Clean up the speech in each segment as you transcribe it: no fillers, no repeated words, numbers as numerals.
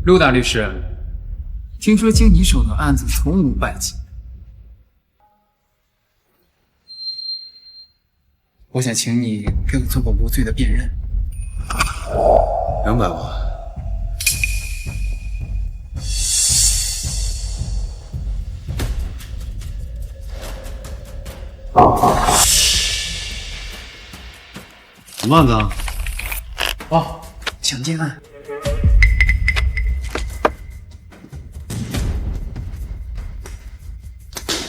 陆大律师，听说经你手的案子从无败绩，我想请你给我做个无罪的辨认。200万。什么案子啊？哦，强奸案。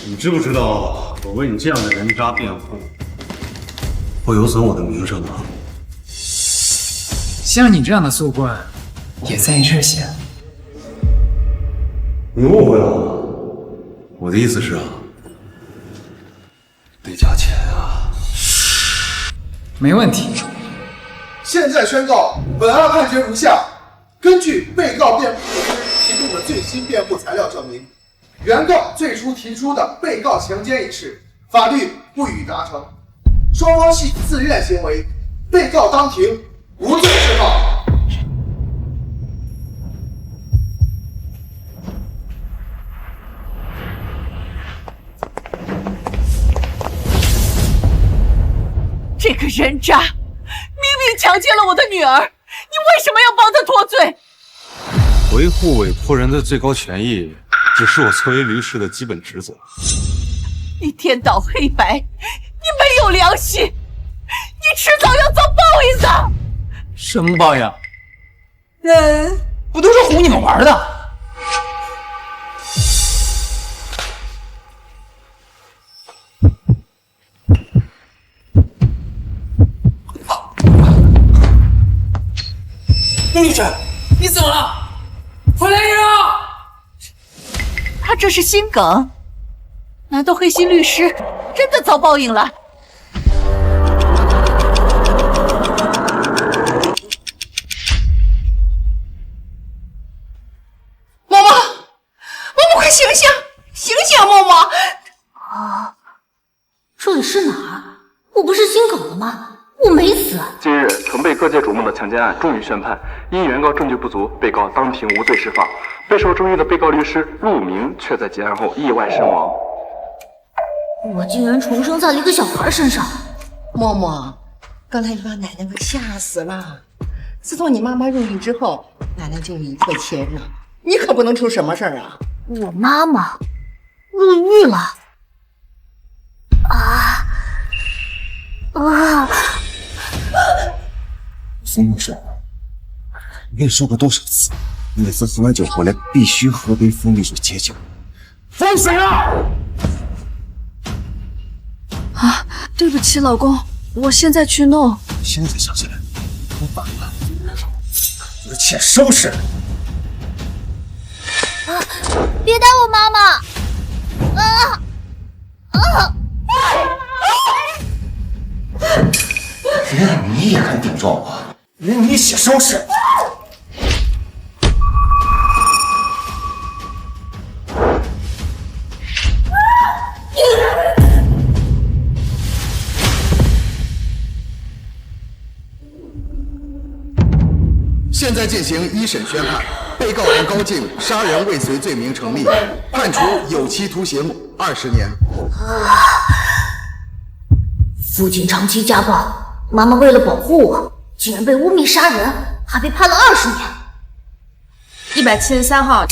你知不知道我为你这样的人渣辩护，会有损我的名声啊？像你这样的诉官，也在意这些？你误会了，我的意思是啊，得加钱啊。没问题。现在宣告，本案判决如下：根据被告辩护律师提供的最新辩护材料证明，原告最初提出的被告强奸一事，法律不予达成，双方系自愿行为，被告当庭无罪释放。这个人渣，明明强奸了我的女儿，你为什么要帮他脱罪？维护委托人的最高权益，只是我作为律师的基本职责。你颠倒黑白，你没有良心，你迟早要遭报应的。什么报应？不都是哄你们玩的？陆律师，你怎么了？回来人啊！他这是心梗，难道黑心律师真的遭报应了？嬷嬷，快醒醒，醒醒，嬷嬷！啊，这里是哪儿？我不是心梗了吗？我没死。近日，曾被各界瞩目的强奸案终于宣判，因原告证据不足，被告当庭无罪释放。备受争议的被告律师陆明却在结案后意外身亡。我竟然重生在了一个小孩身上。嬷嬷，刚才你把奶奶给吓死了。自从你妈妈入狱之后，奶奶就一块钱呢，你可不能出什么事儿啊！我妈妈入狱了。冯律师，我跟你说过多少次，每次喝完酒回来必须喝杯蜂蜜水解酒。放水啊！啊，对不起，老公，我现在去弄。现在才想起来，我晚了，有钱收拾。啊！别打我妈妈！连你也敢顶撞我，连你一起收拾！现在进行一审宣判，被告人高静杀人未遂罪名成立，判处有期徒刑20年。父亲长期家暴，妈妈为了保护我，竟然被污蔑杀人，还被判了20年。173号。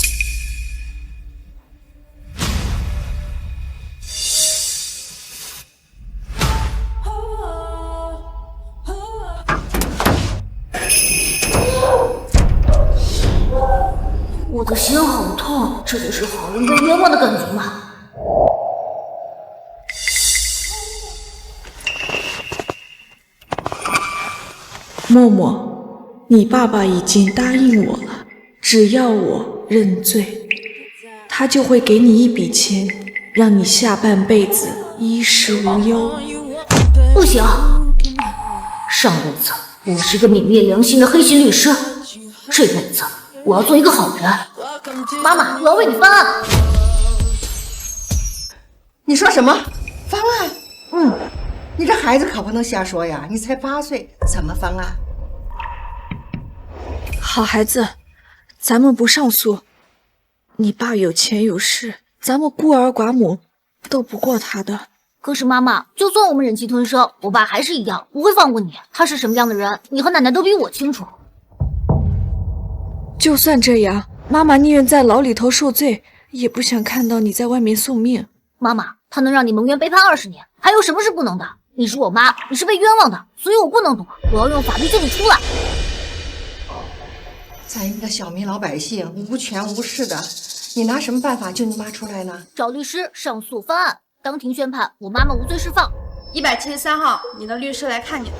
我的心好痛，这就是好人被冤枉的感觉吗？默默，你爸爸已经答应我了，只要我认罪，他就会给你一笔钱，让你下半辈子衣食无忧。不行，上辈子我是个泯灭良心的黑心律师，这辈子我要做一个好人。妈妈，我要为你翻案。你说什么？翻案？你这孩子可不能瞎说呀！你才8岁，怎么翻案？好孩子，咱们不上诉，你爸有钱有势，咱们孤儿寡母斗不过他的。可是妈妈，就算我们忍气吞声，我爸还是一样不会放过你。他是什么样的人，你和奶奶都比我清楚。就算这样，妈妈宁愿在牢里头受罪，也不想看到你在外面送命。妈妈，他能让你蒙冤被判20年，还有什么是不能的？你是我妈，你是被冤枉的，所以我不能躲，我要用法律救你出来。咱一个小民老百姓，无权无势的，你拿什么办法救你妈出来呢？找律师上诉翻案，当庭宣判我妈妈无罪释放。173号，你的律师来看你。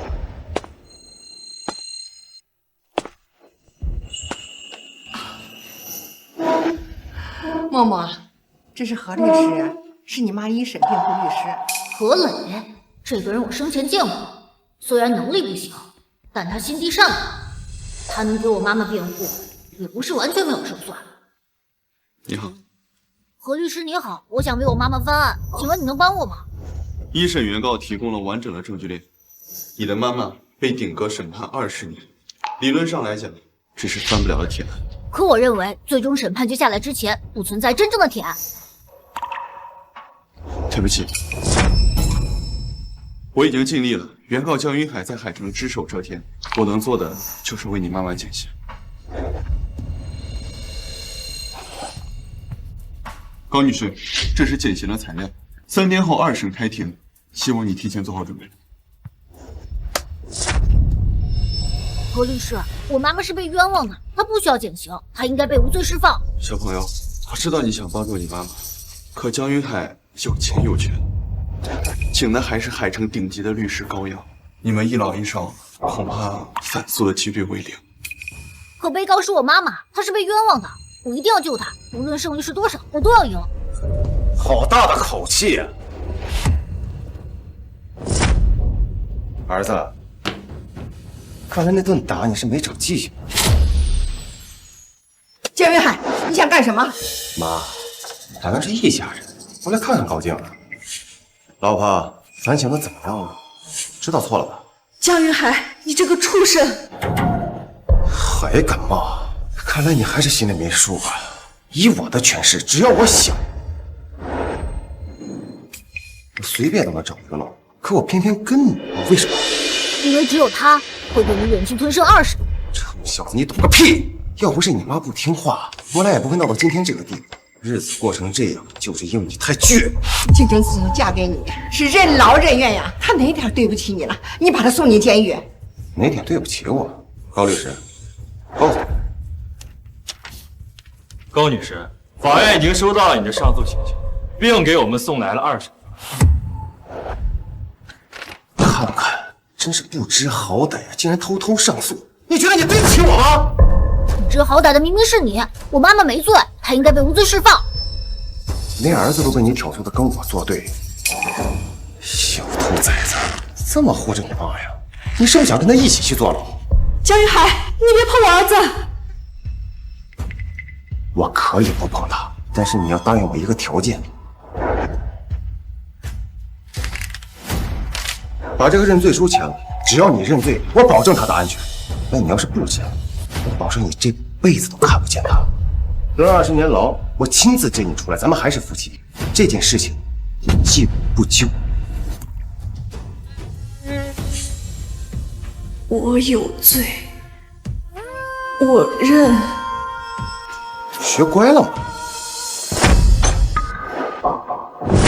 默默，这是何律师，是你妈一审辩护律师。何磊，这个人我生前见过，虽然能力不行，但他心地善良，他能给我妈妈辩护，也不是完全没有胜算。你好，何律师你好，我想为我妈妈翻案，请问你能帮我吗？一审原告提供了完整的证据链，你的妈妈被顶格审判20年，理论上来讲，这是翻不了的铁案。可我认为，最终审判决下来之前，不存在真正的铁案。对不起，我已经尽力了。原告江云海在海城只手遮天，我能做的就是为你妈妈减刑。高女士，这是减刑的材料，3天后2审开庭，希望你提前做好准备。何律师，我妈妈是被冤枉的，她不需要减刑，她应该被无罪释放。小朋友，我知道你想帮助你妈妈，可江云海有钱有权，请的还是海城顶级的律师高阳，你们一老一少，恐怕反诉的几率为0。可被告是我妈妈，她是被冤枉的，我一定要救她，无论胜率是多少，我都要赢。好大的口气呀！儿子，刚才那顿打你是没长记性。江云海，你想干什么？妈，咱们是一家人，我来看看高静了。老婆，反省的怎么样了？知道错了吧？江云海，你这个畜生！还敢骂？看来你还是心里没数啊！以我的权势，只要我想，我随便都能找一个老婆，可我偏偏跟你，为什么？因为只有他会对你忍气吞声20年。臭小子，你懂个屁！要不是你妈不听话，我俩也不会闹到今天这个地步。日子过成这样，就是因为你太倔。静真自从嫁给你是任劳任怨呀，她哪点对不起你了？你把她送进监狱，哪点对不起我？高律师，告诉我。高女士，法院已经收到了你的上诉请求，并给我们送来了2审。看看，真是不知好歹呀，竟然偷偷上诉！你觉得你对得起我吗？不知好歹的明明是你，我妈妈没罪，她应该被无罪释放。连儿子都被你挑唆的跟我作对，小兔崽子，这么护着你妈呀？你是不是想跟他一起去坐牢？江云海，你别碰我儿子！我可以不碰他，但是你要答应我一个条件，把这个认罪书签了。只要你认罪，我保证他的安全。那你要是不签，我保证你这辈子都看不见他。得20年牢，我亲自接你出来，咱们还是夫妻。这件事情，你既往不咎。我有罪，我认。学乖了吗？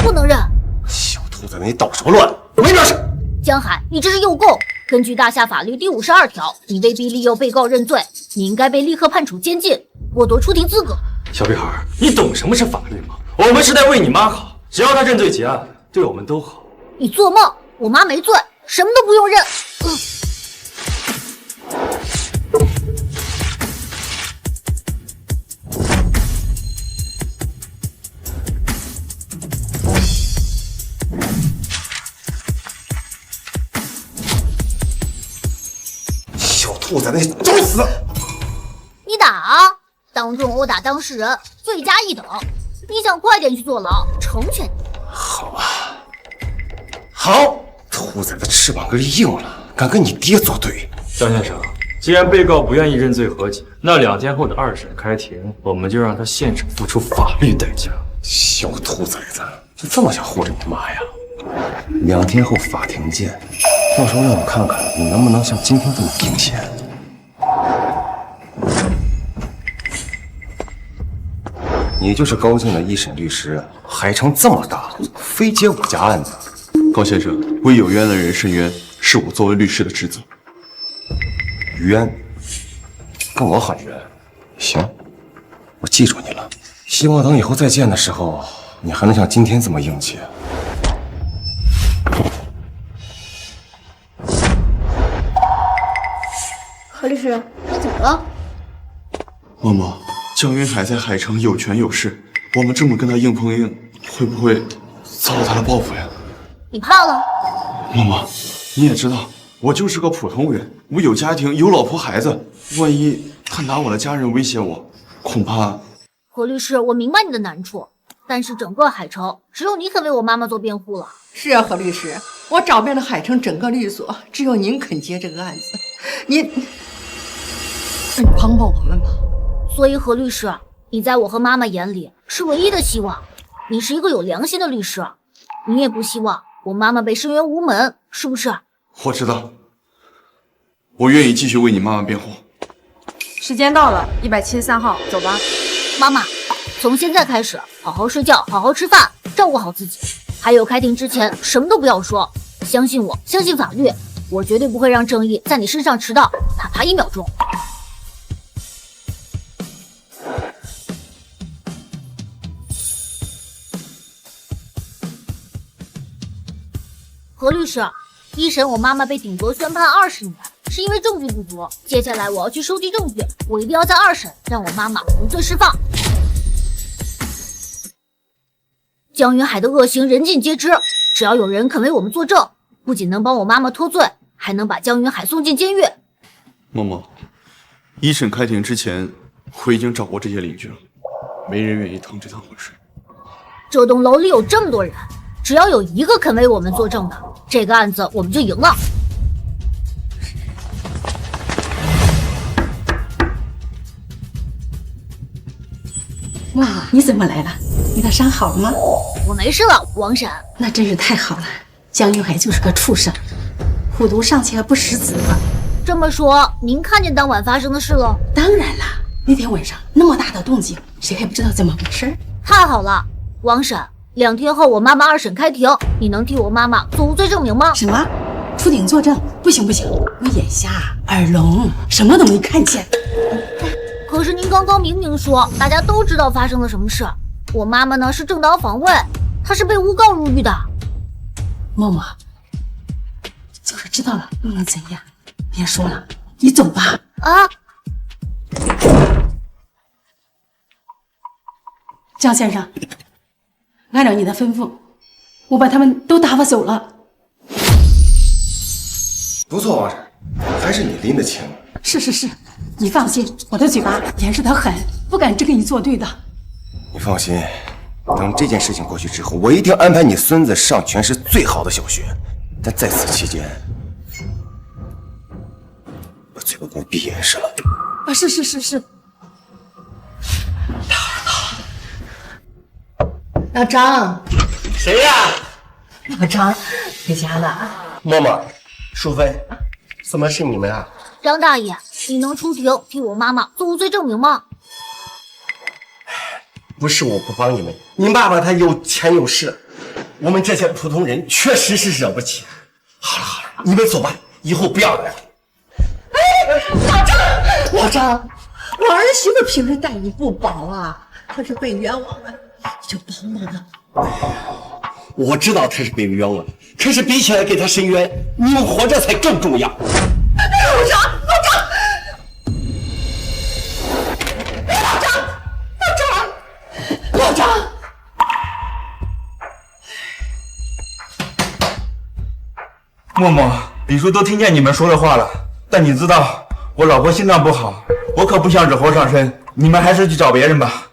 不能认！小兔子，你捣什么乱？没本事！江海，你这是诱供。根据大夏法律第52条，你威逼利诱被告认罪，你应该被立刻判处监禁，剥夺出庭资格。小屁孩，你懂什么是法律吗？我们是在为你妈好，只要她认罪结案，对我们都好。你做梦！我妈没罪，什么都不用认。兔崽子，你找死！你打啊！当众殴打当事人，罪加一等。你想快点去坐牢，成全你。好啊，好，兔崽子翅膀根硬了，敢跟你爹作对。江先生，既然被告不愿意认罪和解，那2天后的2审开庭，我们就让他现场付出法律代价。小兔崽子，就这么想护着你妈呀？2天后法庭见，到时候让我看看你能不能像今天这么顶险。你就是高静的一审律师，海城这么大，非接我家案子。高先生，为有冤的人伸冤，是我作为律师的职责。冤，跟我喊冤，行，我记住你了。希望等以后再见的时候，你还能像今天这么硬气。何律师，你怎么了？妈妈，江云海在海城有权有势，我们这么跟他硬碰硬，会不会遭到他的报复呀？你怕了？妈妈，你也知道，我就是个普通人，我有家庭，有老婆孩子，万一他拿我的家人威胁我，恐怕……何律师，我明白你的难处，但是整个海城只有你肯为我妈妈做辩护了。是啊，何律师，我找遍了海城整个律所，只有您肯接这个案子。你帮帮我们吧。所以何律师，你在我和妈妈眼里是唯一的希望。你是一个有良心的律师，你也不希望我妈妈被伸冤无门，是不是？我知道，我愿意继续为你妈妈辩护。时间到了，173号，走吧。妈妈，从现在开始，好好睡觉，好好吃饭，照顾好自己。还有开庭之前，什么都不要说，相信我，相信法律，我绝对不会让正义在你身上迟到，哪怕1秒钟。何律师，一审我妈妈被顶责宣判20年，是因为证据不足。接下来我要去收集证据，我一定要在2审让我妈妈无罪释放。江云海的恶行人尽皆知，只要有人肯为我们作证，不仅能帮我妈妈脱罪，还能把江云海送进监狱。妈妈，一审开庭之前，我已经找过这些邻居了，没人愿意趟这趟浑水。这栋楼里有这么多人，只要有一个肯为我们作证的，这个案子我们就赢了。哇，你怎么来了？你的伤好了吗？我没事了，王婶。那真是太好了。江云海就是个畜生，虎毒尚且不食子。这么说，您看见当晚发生的事了？当然啦，那天晚上那么大的动静，谁还不知道怎么回事？太好了，王婶，2天后我妈妈2审开庭，你能替我妈妈做无罪证明吗？什么？出庭作证？不行不行，我眼瞎耳聋，什么都没看见。可是您刚刚明明说大家都知道发生了什么事，我妈妈呢是正当防卫，她是被诬告入狱的。默默，就是知道了又能怎样？别说了，你走吧。啊！江先生，按照你的吩咐，我把他们都打发走了。不错，王婶，还是你拎得清。是，你放心，我的嘴巴严实得很，不敢只跟你作对的。你放心，等这件事情过去之后，我一定安排你孙子上全市最好的小学。但在此期间，把嘴巴给我闭严实了。啊，是。老张，谁呀？老张，回家了。默默，淑芬，怎么是你们啊？张大爷，你能出庭替我妈妈做无罪证明吗？不是我不帮你们，您爸爸他有钱有势，我们这些普通人确实是惹不起。好了，你们走吧，以后不要来了。老张，我儿媳妇平时待你不薄啊，她是被冤枉了，你就帮帮她。我知道他是被冤枉，可是比起来给他伸冤，你们活着才更重要。老张，老张，默默，李叔都听见你们说的话了，但你知道我老婆心脏不好，我可不想惹祸上身，你们还是去找别人吧。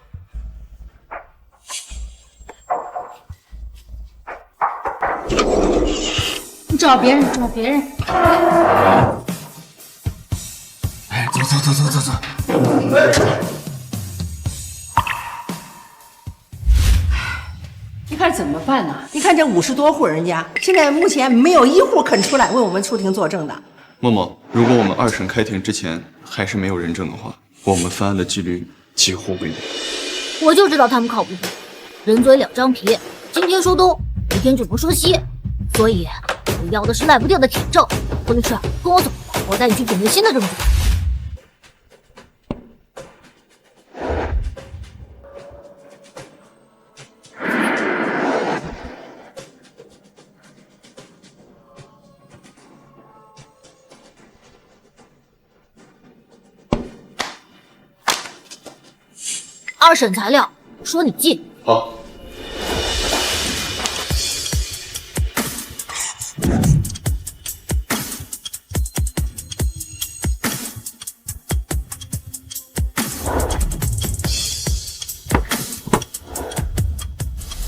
找别人。走。你看怎么办呢？你看这50多户人家，现在目前没有一户肯出来为我们出庭作证的。默默，如果我们2审开庭之前还是没有人证的话，我们翻案的几率几乎为零。我就知道他们靠不住，人嘴两张皮，今天说东，明天就不说西，所以我要的是赖不掉的铁证。何律师，跟我走，我带你去准备新的证据。2审材料说你进。好。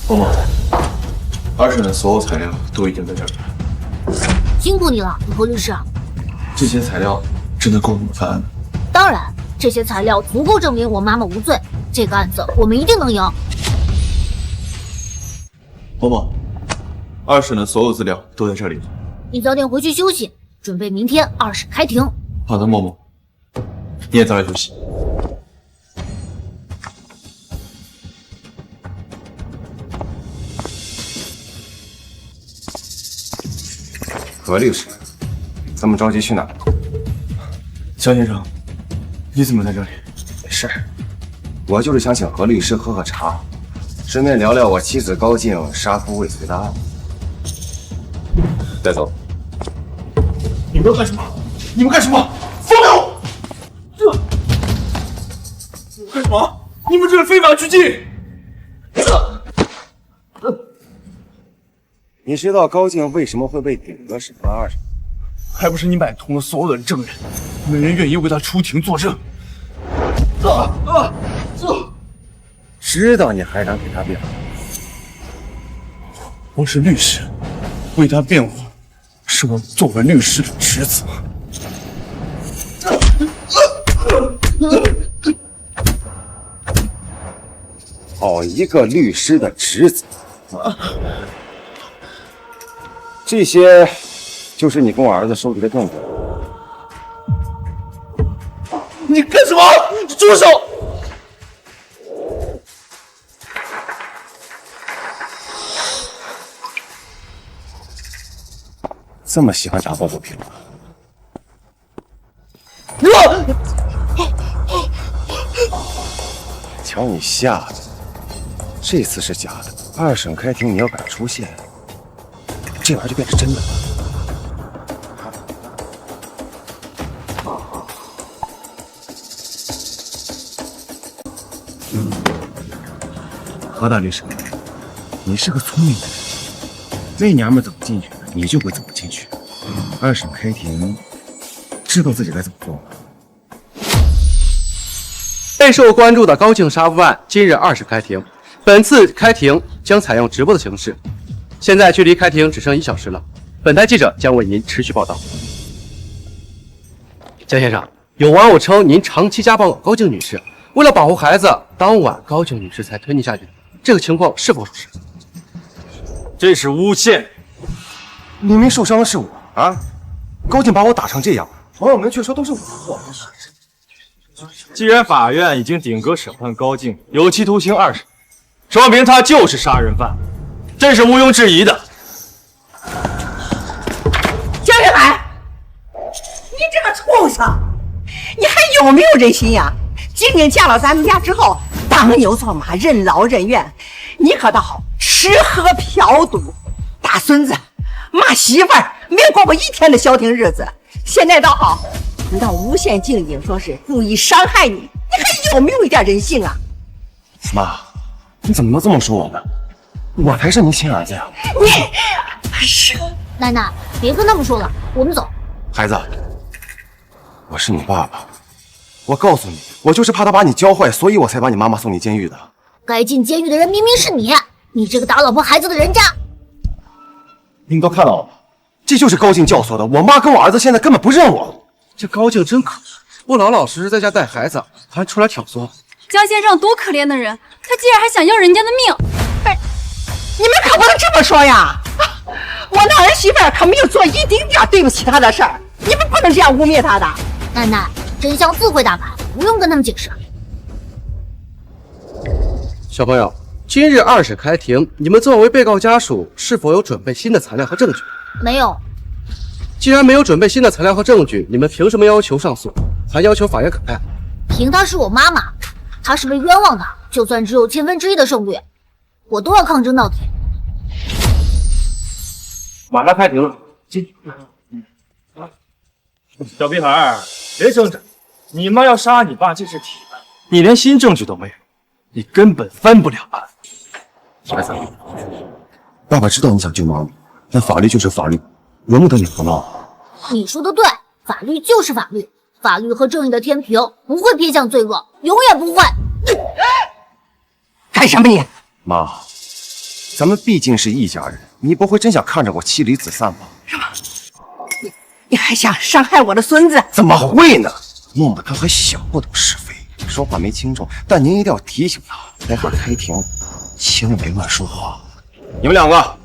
默默，2审的所有材料都已经在这儿了。辛苦你了，何律师。这些材料真的够我们翻案的？当然，这些材料足够证明我妈妈无罪。这个案子我们一定能赢。默默，2审的所有资料都在这里。你早点回去休息，准备明天2审开庭。好的，默默，你也早点休息。何律师，这么着急去哪儿？肖先生，你怎么在这里？没事，我就是想请何律师喝喝茶，顺便聊聊我妻子高静杀夫未遂的案子。带走。你们干什么？你们干什么？放了！你们干什么？你们这是非法拘禁！你知道高静为什么会被顶格审判2审？还不是你买通了所有的证人，没人愿意为他出庭作证。知道你还敢给他辩护？我是律师，为他辩护是我作为律师的职责。好一个律师的职责！这些就是你跟我儿子收集的证据。你干什么？住手！这么喜欢打抱不平吗？瞧你吓的，这次是假的，2审开庭你要敢出现，这玩意儿就变成真的了。何大律师，你是个聪明的人，那娘们怎么进去的，你就会怎么进去。2审开庭，知道自己该怎么做吗？备受关注的高静杀夫案今日2审开庭，本次开庭将采用直播的形式。现在距离开庭只剩1小时了，本台记者将为您持续报道。江先生，有网友称您长期家暴高静女士，为了保护孩子，当晚高静女士才吞匿下去的，这个情况是否属实？这是诬陷！明明受伤的是我啊！高静把我打成这样，网友们却说都是我的错。既然法院已经顶格审判高静有期徒刑2审，说明他就是杀人犯，这是毋庸置疑的。江云海，你这个畜生，你还有没有人心呀？静静嫁到咱们家之后，当牛做马，任劳任怨，你可倒好，吃喝嫖赌，打孙子，骂媳妇儿，没有过过一天的消停日子。现在倒好，你到诬陷静静，说是故意伤害你，你还有没有一点人性啊？妈，你怎么能这么说我呢？我才是您亲儿子呀！你是奶奶，别跟他们说了，我们走。孩子，我是你爸爸，我告诉你，我就是怕他把你教坏，所以我才把你妈妈送进监狱的。该进监狱的人明明是你，你这个打老婆孩子的人渣！你们都看到了吗？这就是高静教唆的。我妈跟我儿子现在根本不认我。这高静真可恶，不老老实实在家带孩子，还出来挑唆。江先生多可怜的人，他竟然还想要人家的命！你们可不能这么说呀！我那儿媳妇可没有做一丁点对不起他的事儿，你们不能这样污蔑他的。奶奶，真相自会大白，不用跟他们解释。小朋友，今日二审开庭，你们作为被告家属，是否有准备新的材料和证据？没有。既然没有准备新的材料和证据，你们凭什么要求上诉，还要求法院可判？凭她是我妈妈，她是被冤枉的，就算只有1/1000的胜率，我都要抗争到底。马上开庭了，进去。小屁孩，别挣扎！你妈要杀你爸，这是铁的。你连新证据都没有，你根本翻不了案。孩子，爸爸知道你想救妈妈，但法律就是法律，容不得你胡闹。你说的对，法律就是法律，法律和正义的天平不会偏向罪恶，永远不会。干什么你？妈，咱们毕竟是一家人，你不会真想看着我妻离子散吧？什么？你还想伤害我的孙子？怎么会呢？默默他还小，不懂是非，说话没轻重，但您一定要提醒他，待会儿开庭千万别乱说话。你们两个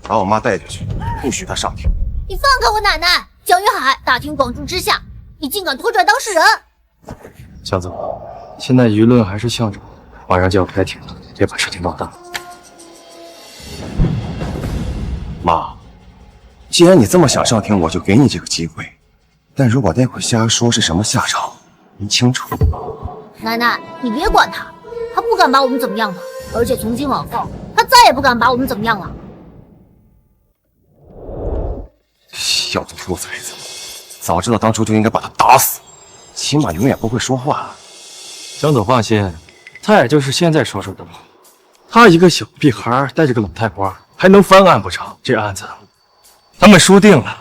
把我妈带下去，不许她上庭。你放开我奶奶！江云海，大庭广众之下，你竟敢拖拽当事人！小子，现在舆论还是向着我，马上就要开庭了，别把事情闹大。妈，既然你这么想上庭，我就给你这个机会。但如果待会瞎说，是什么下场，您清楚。奶奶，你别管他，他不敢把我们怎么样的，而且从今往后，他再也不敢把我们怎么样了。小兔崽子，早知道当初就应该把他打死，起码永远不会说话。江总放心，他也就是现在说说的嘛。他一个小屁孩带着个老太婆，还能翻案不成？这案子他们输定了。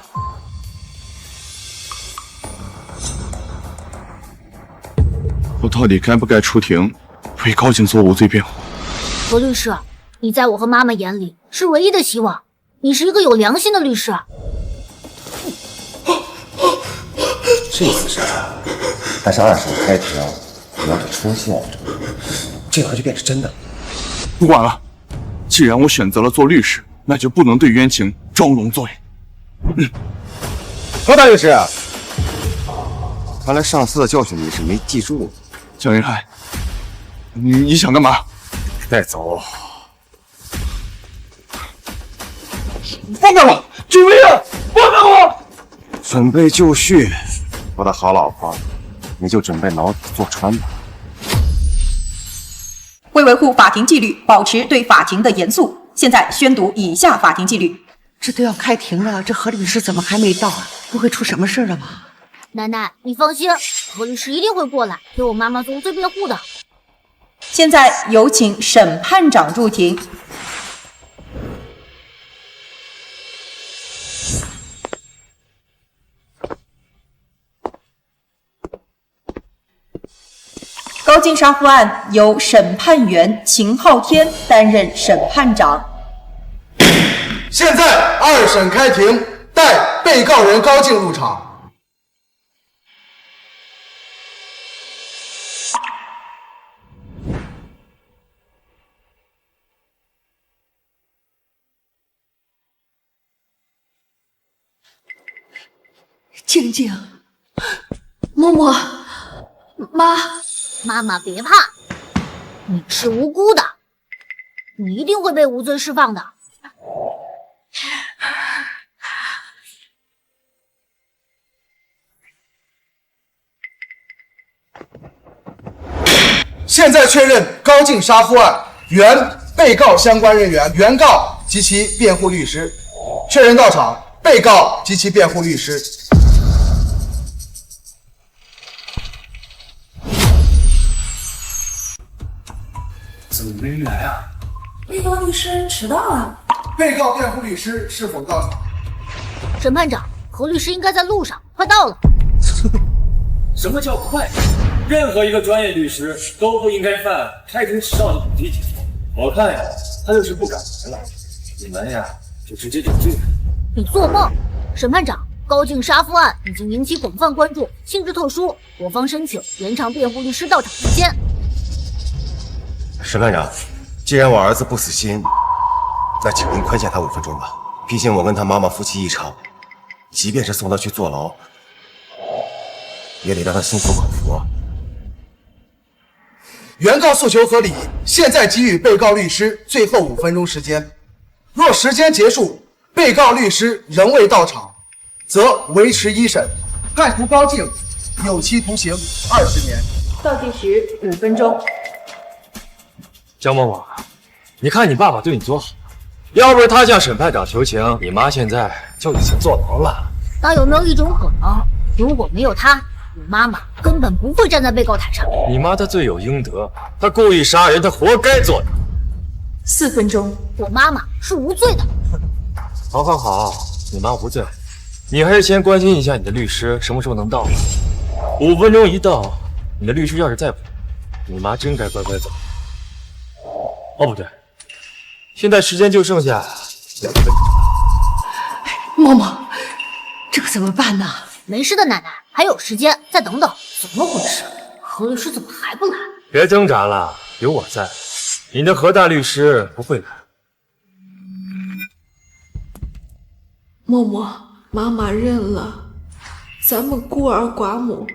我到底该不该出庭为高静做无罪辩护？何律师，你在我和妈妈眼里是唯一的希望，你是一个有良心的律师。这次是，但是二审开庭，你要是出现，这回就变成真的了。不管了，既然我选择了做律师，那就不能对冤情装聋作哑。何大律师，看来上次的教训你是没记住。江云海，你想干嘛？带走。放开我！救命啊！放开我！准备就绪，我的好老婆，你就准备牢底坐穿吧。为维护法庭纪律，保持对法庭的严肃，现在宣读以下法庭纪律。这都要开庭了，这何律师怎么还没到啊？不会出什么事了吧？奶奶，你放心，何律师一定会过来给我妈妈做无罪辩护的。现在有请审判长入庭。高静杀夫案由审判员秦昊天担任审判长。现在二审开庭，带被告人高静入场。静静，默默，妈妈别怕，你是无辜的，你一定会被无罪释放的。现在确认高静杀夫案原被告相关人员、原告及其辩护律师，确认到场。被告及其辩护律师。怎么没来啊？被告律师迟到了。被告辩护律师是否到场？审判长，何律师应该在路上，快到了。什么叫快？任何一个专业律师都不应该犯开庭迟到的低级错。我看呀，他就是不敢来了。你们呀，就直接有罪。你做梦！审判长，高静杀夫案已经引起广泛关注，性质特殊，我方申请延长辩护律师到场时间。审判长，既然我儿子不死心，那请您宽限他5分钟吧。毕竟我跟他妈妈夫妻一场，即便是送他去坐牢，也得让他心服口服啊。原告诉求合理，现在给予被告律师最后5分钟时间。若时间结束，被告律师仍未到场，则维持一审，判处高静有期徒刑20年。倒计时5分钟。江嬷嬷，你看你爸爸对你多好，要不是他向审判长求情，你妈现在就已经坐牢了。那有没有一种可能，如果没有他，我妈妈根本不会站在被告台上？你妈她罪有应得，她故意杀人，她活该坐牢。4分钟。我妈妈是无罪的。好，你妈无罪，你还是先关心一下你的律师什么时候能到。5分钟一到，你的律师要是再不，你妈真该乖乖走。哦，不对，现在时间就剩下2分钟。嬷嬷，这可怎么办呢？没事的，奶奶，还有时间，再等等。怎么回事？何律师怎么还不来？别挣扎了，有我在，你的何大律师不会来。嬷嬷，妈妈认了，咱们孤儿寡母，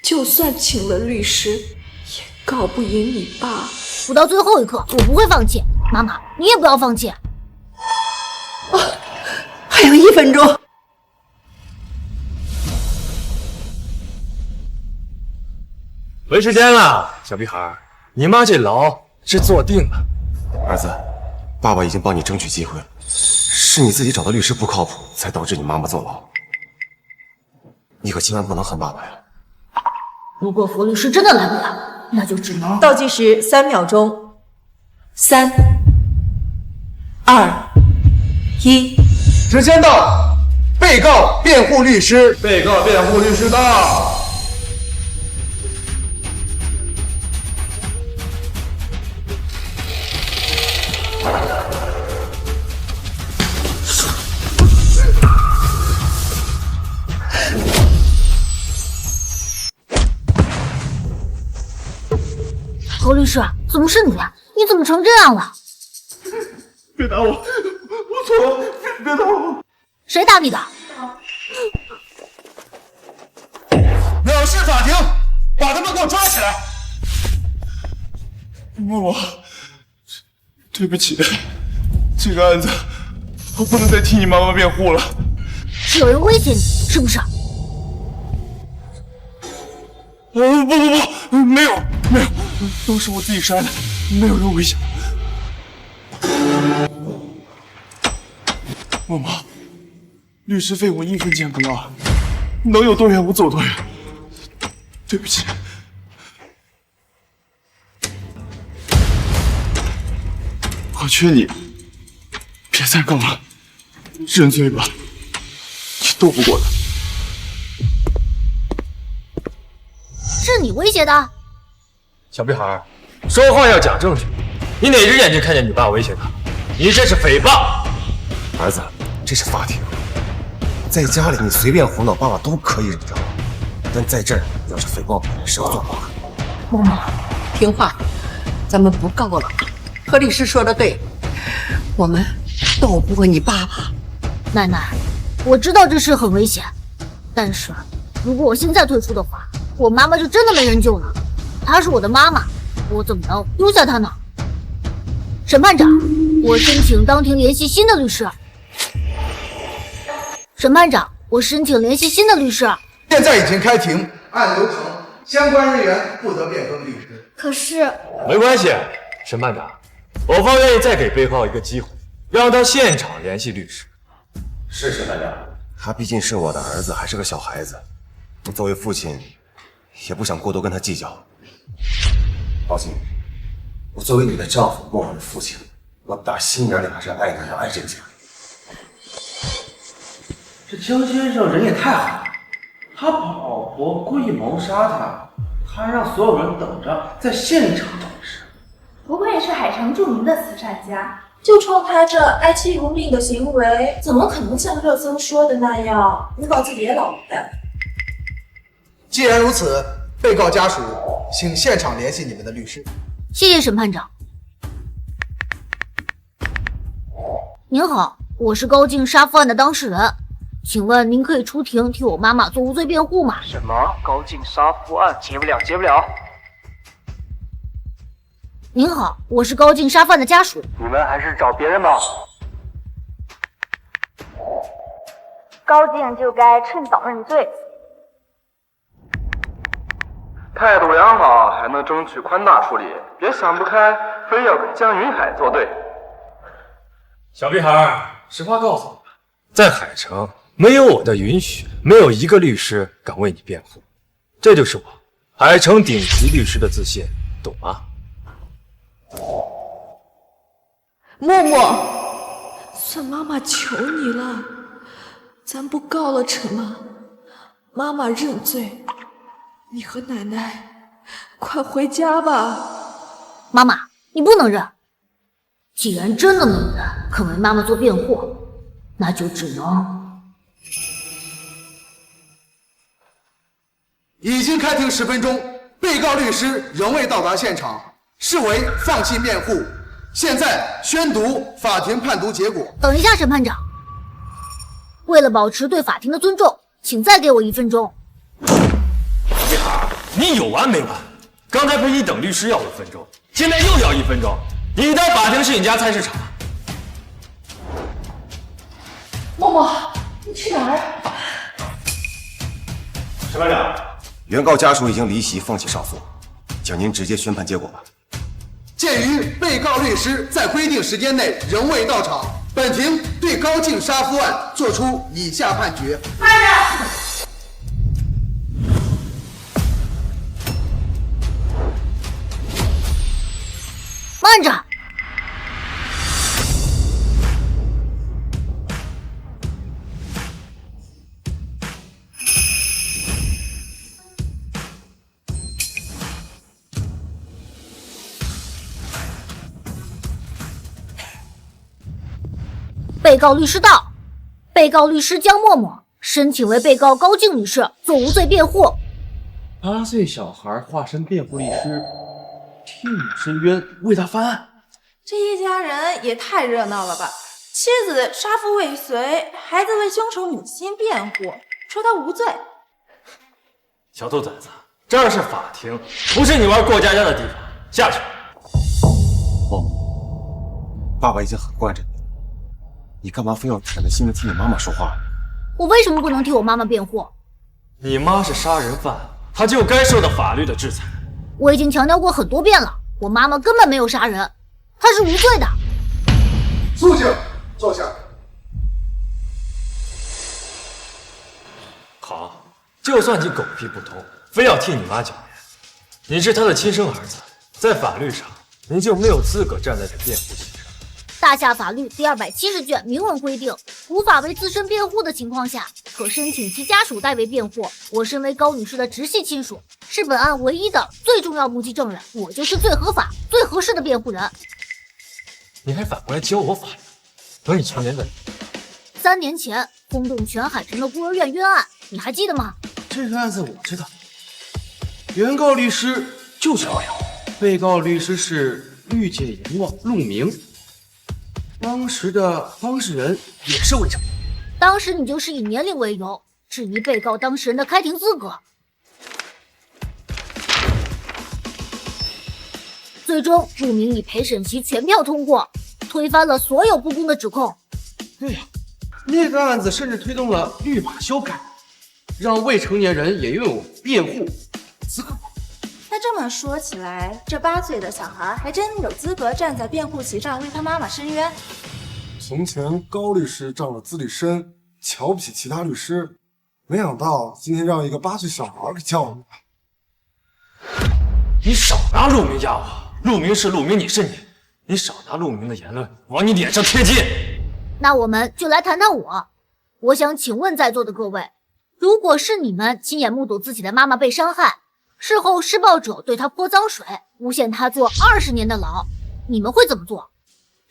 就算请了律师，也告不赢你爸。不到最后一刻，我不会放弃。妈妈，你也不要放弃。还有1分钟。没时间了，小屁孩，你妈这牢是坐定了。儿子，爸爸已经帮你争取机会了，是你自己找的律师不靠谱，才导致你妈妈坐牢。你可千万不能恨爸爸呀！如果何律师真的来不了，那就只能……倒计时3秒钟。3、2、1，时间到，被告辩护律师，被告辩护律师到。何律师，怎么是你？你怎么成这样了？别打我，我错了，别打我！谁打你的？藐视法庭，把他们给我抓起来！嬷嬷，对不起，这个案子我不能再替你妈妈辩护了。是有人威胁你，是不是？不，没有，都是我自己删的，没有人威胁。嬷嬷，律师费我1分钱不要，能有多远我走多远。对不起。我劝你别再告了，认罪吧，你斗不过他。是你威胁的？小屁孩，说话要讲证据。你哪只眼睛看见你爸威胁他？你这是诽谤！儿子，这是法庭，在家里你随便胡闹，爸爸都可以忍着，但在这儿要是诽谤别人，是要坐牢的。嬷嬷，听话，咱们不告了。何律师说的对，我们斗不过你爸爸。奶奶，我知道这事很危险，但是如果我现在退出的话，我妈妈就真的没人救了。她是我的妈妈，我怎么能丢下她呢？审判长，我申请当庭联系新的律师。审判长，我申请联系新的律师。现在已经开庭，按流程，相关人员不得变更律师。可是，没关系，审判长，我方愿意再给被告一个机会，让他现场联系律师。是审判长，他毕竟是我的儿子，还是个小孩子，我作为父亲，也不想过多跟他计较。放心，我作为你的丈夫，默默的父亲，我打心眼里还是爱你的，爱这个家。这江先生人也太好了，他把老婆故意谋杀他，还让所有人等着在现场等尸。不愧是海城著名的慈善家，就冲他这爱妻如命的行为，怎么可能像热搜说的那样诬告自己的老婆？既然如此，被告家属请现场联系你们的律师。谢谢审判长。您好，我是高静杀夫案的当事人，请问您可以出庭替我妈妈做无罪辩护吗？什么高静杀夫案？接不了，接不了。您好，我是高静杀犯的家属。你们还是找别人吧。高静就该趁早认罪。态度良好，还能争取宽大处理，别想不开，非要跟江云海作对。小屁孩，实话告诉你吧，在海城没有我的允许，没有一个律师敢为你辩护。这就是我海城顶级律师的自信，懂吗？默默，算妈妈求你了，咱不告了成吗？妈妈认罪，你和奶奶快回家吧。妈妈，你不能认。既然真的没有人肯为妈妈做辩护，那就只能……已经开庭10分钟，被告律师仍未到达现场，视为放弃辩护。现在宣读法庭判读结果。等一下，审判长，为了保持对法庭的尊重，请再给我1分钟。小屁孩，你有完没完？刚才陪你等律师要5分钟，现在又要1分钟，你当法庭是你家菜市场？默默，你去哪儿？审判长，原告家属已经离席放弃上诉，请您直接宣判结果吧。鉴于被告律师在规定时间内仍未到场，本庭对高静杀夫案作出以下判决。慢着！被告律师到，被告律师江默默申请为被告高静女士做无罪辩护。8岁小孩化身辩护律师，替你申冤，为他翻案。这一家人也太热闹了吧！妻子杀父未遂，孩子为凶手母亲辩护，说他无罪。小兔崽子，这儿是法庭，不是你玩过家家的地方。下去。默默，爸爸已经很惯着你，你干嘛非要舔着心的替你妈妈说话呢？我为什么不能替我妈妈辩护？你妈是杀人犯，她就该受到法律的制裁。我已经强调过很多遍了，我妈妈根本没有杀人，她是无罪的。肃静，坐下。好，就算你狗屁不通，非要替你妈狡辩，你是她的亲生儿子，在法律上你就没有资格站在这辩护席上。大夏法律第270卷明文规定，无法为自身辩护的情况下，可申请其家属代为辩护。我身为高女士的直系亲属，是本案唯一的最重要目击证人，我就是最合法、最合适的辩护人。你还反过来教我法律？等你成年问。3年前轰动全海城的孤儿院冤案，你还记得吗？这个案子我知道，原告律师就是我呀，被告律师是绿界阎王陆明。当时的当事人也是未成年，当时你就是以年龄为由质疑被告当事人的开庭资格，最终陆明以陪审席全票通过，推翻了所有不公的指控。对呀，那个案子甚至推动了律法修改，让未成年人也拥有辩护资格。那这么说起来，这8岁的小孩还真有资格站在辩护席上为他妈妈申冤。从前高律师仗着资历深，瞧不起其他律师，没想到今天让一个8岁小孩给叫了。你少拿陆明压我，陆明是陆明，你是你，你少拿陆明的言论往你脸上贴金。那我们就来谈谈我想请问在座的各位，如果是你们亲眼目睹自己的妈妈被伤害，事后施暴者对她泼脏水，诬陷她坐20年的牢，你们会怎么做？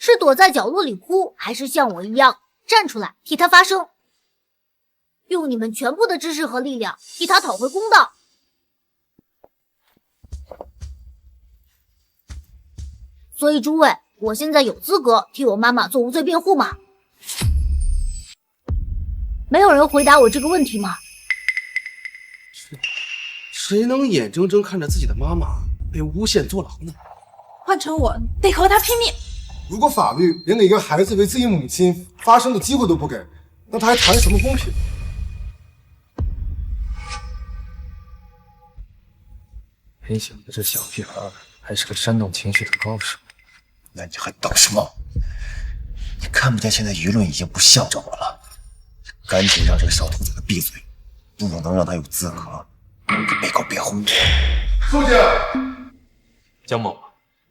是躲在角落里哭，还是像我一样站出来替他发声？用你们全部的知识和力量替他讨回公道。所以诸位，我现在有资格替我妈妈做无罪辩护吗？没有人回答我这个问题吗？谁能眼睁睁看着自己的妈妈被诬陷坐牢呢？换成我，得和他拼命。如果法律连给一个孩子为自己母亲发声的机会都不给，那他还谈什么公平？没想到这小屁孩还是个煽动情绪的高手。那你还等什么？你看不见现在舆论已经不向着我了，赶紧让这个小兔崽子闭嘴，不能让他有资格给被告辩护。肃静。江某，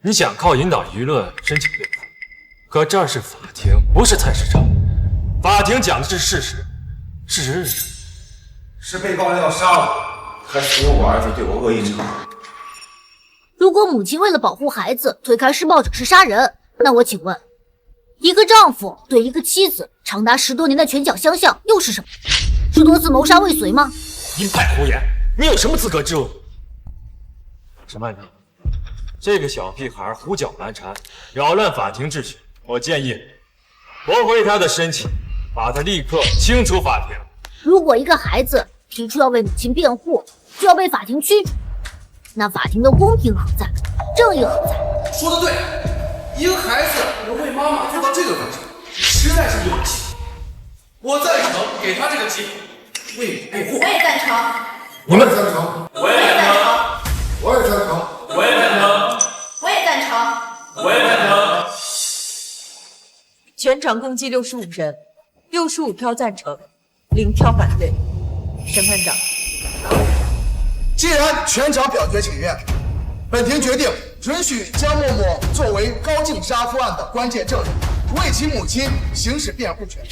你想靠引导舆论申请辩护，可这儿是法庭，不是菜市场。法庭讲的是事实，事实是被告人要杀我，还是我儿子对我恶意之后？如果母亲为了保护孩子推开施暴者是杀人，那我请问，一个丈夫对一个妻子长达10多年的拳脚相向又是什么？是多次谋杀未遂吗？一派胡言！你有什么资格质问？审判长，这个小屁孩胡搅蛮缠，扰乱法庭秩序，我建议驳回他的申请，把他立刻清除法庭。如果一个孩子提出要为母亲辩护，就要被法庭驱逐，那法庭的公平何在？正义何在？说得对，一个孩子能为妈妈做到这个份上，实在是勇气。我赞成给他这个机会，为你辩护。我也赞成。你们赞成？我也赞成。我也赞成。我也赞成。我也赞成。我也赞成。全场共计65人，65票赞成，0票反对。审判长。既然全场表决请愿，本庭决定准许江默默作为高静杀夫案的关键证人，为其母亲行使辩护权。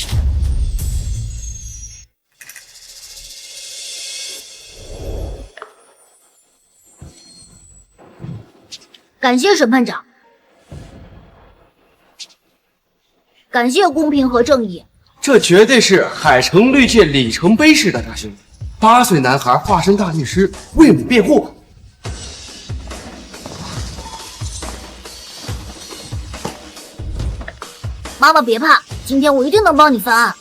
感谢审判长，感谢公平和正义。这绝对是海城律界里程碑式的大新闻。8岁男孩化身大律师为母辩护。妈妈别怕，今天我一定能帮你翻案。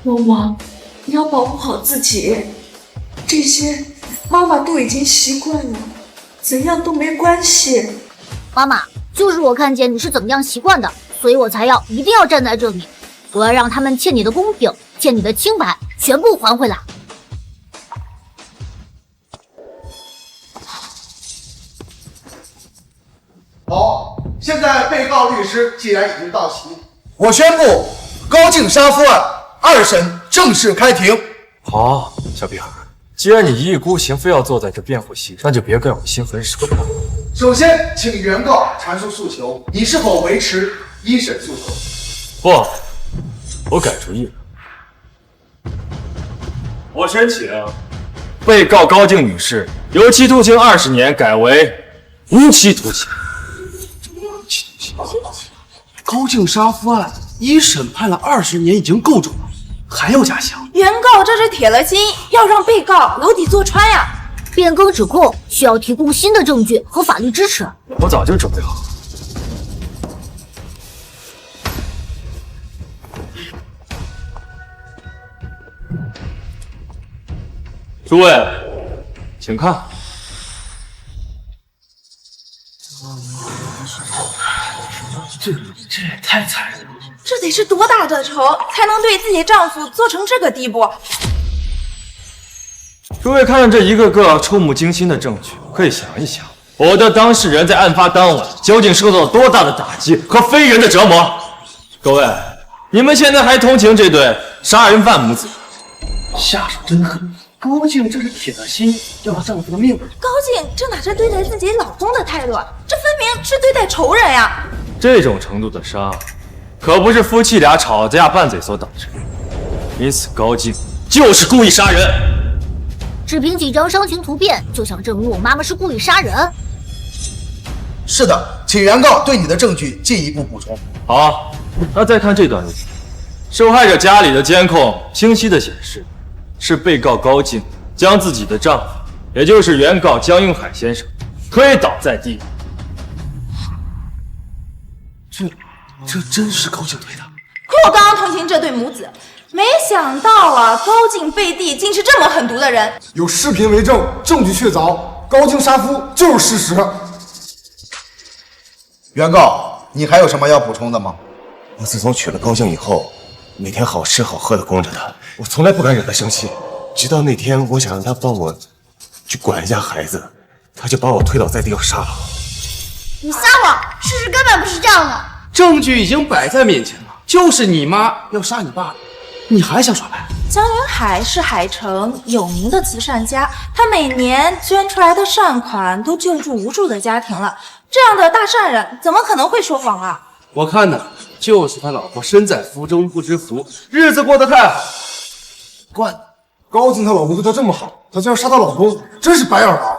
默默，你要保护好自己，这些妈妈都已经习惯了，怎样都没关系。妈妈，就是我看见你是怎么样习惯的，所以我才一定要站在这里，我要让他们欠你的公平，欠你的清白全部还回来。好，现在被告律师既然已经到齐，我宣布高静杀夫案2审正式开庭。好，小屁孩，既然你一意孤行，非要坐在这辩护席，那就别怪我心狠手辣。首先，请原告阐述诉求，你是否维持1审诉求？不，我改主意了。我申请被告高静女士由期徒刑20年改为无期徒刑。高静杀夫案1审判了20年已经够重了，还要加刑。原告这是铁了心要让被告牢底坐穿呀！变更指控需要提供新的证据和法律支持。我早就准备好。诸位，请看。这也太残忍了！这得是多大的仇，才能对自己丈夫做成这个地步？诸位看了这一个个触目惊心的证据，可以想一想，我的当事人在案发当晚究竟受到了多大的打击和非人的折磨？各位，你们现在还同情这对杀人犯母子？下手真狠！高静这是铁了心要她丈夫的命。高静这哪是对待自己老公的态度，这分明是对待仇人呀！这种程度的杀，可不是夫妻俩吵架拌嘴所导致，因此高静就是故意杀人。只凭几张伤情图片就想证明我妈妈是故意杀人？是的，请原告对你的证据进一步补充。好，那再看这段录音，受害者家里的监控清晰地显示，是被告高静将自己的丈夫，也就是原告江云海先生推倒在地。这真是高静推的。我刚刚同情这对母子，没想到啊，高静背地竟是这么狠毒的人。有视频为证，证据确凿，高静杀夫就是事实。原告，你还有什么要补充的吗？我自从娶了高静以后，每天好吃好喝的供着她，我从来不敢惹她生气。直到那天，我想让她帮我去管一下孩子，她就把我推倒在地要杀了我。你撒谎，事实根本不是这样的。证据已经摆在面前了，就是你妈要杀你爸的，你还想耍赖？江云海是海城有名的慈善家，他每年捐出来的善款都救助无数的家庭了。这样的大善人怎么可能会说谎啊？我看呢，就是他老婆身在福中不知福，日子过得太好，惯了。高静她老公对她这么好，她竟然杀她老公，真是白眼狼。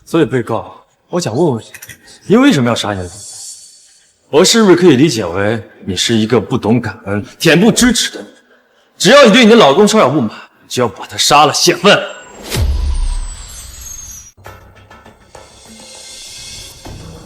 所以被告，我想问问你，你为什么要杀你的老公？我是不是可以理解为你是一个不懂感恩、恬不知耻的人？只要你对你的老公稍有不满，就要把他杀了泄愤。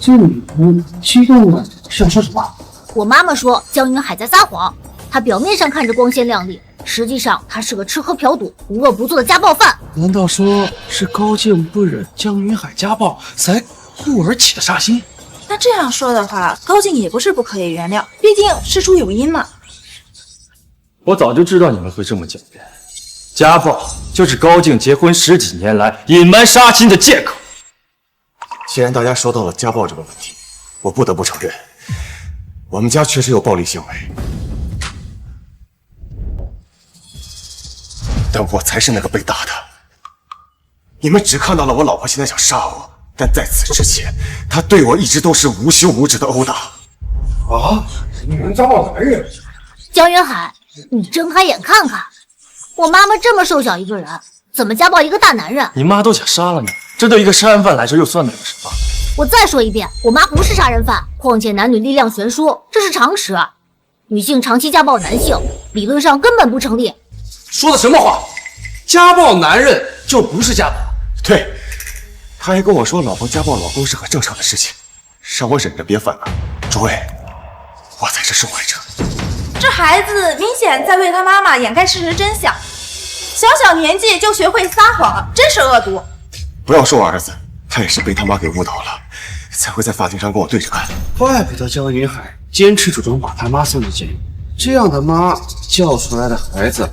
这女人激动了，想说什么？我妈妈说江云海在撒谎，他表面上看着光鲜亮丽，实际上他是个吃喝嫖赌、无恶不作的家暴犯。难道说是高静不忍江云海家暴，才故而起的杀心？那这样说的话，高静也不是不可以原谅，毕竟事出有因嘛。我早就知道你们会这么狡辩，家暴就是高静结婚10几年来隐瞒杀亲的借口。既然大家说到了家暴这个问题，我不得不承认，我们家确实有暴力行为，但我才是那个被打的。你们只看到了我老婆现在想杀我，但在此之前，她对我一直都是无休无止的殴打。啊！女人家暴男人！江云海，你睁开眼看看，我妈妈这么瘦小一个人，怎么家暴一个大男人？你妈都想杀了你，这对一个杀人犯来说又算得了什么？我再说一遍，我妈不是杀人犯，况且男女力量悬殊，这是常识。女性长期家暴男性，理论上根本不成立。说的什么话？家暴男人就不是家暴？对，他还跟我说老婆家暴老公是很正常的事情，让我忍着别反了。诸位，我才是受害者。这孩子明显在为他妈妈掩盖事实真相，小小年纪就学会撒谎，真是恶毒。不要说我儿子，他也是被他妈给误导了，才会在法庭上跟我对着干。怪不得江云海坚持主张把他妈送进监狱，这样的妈教出来的孩子，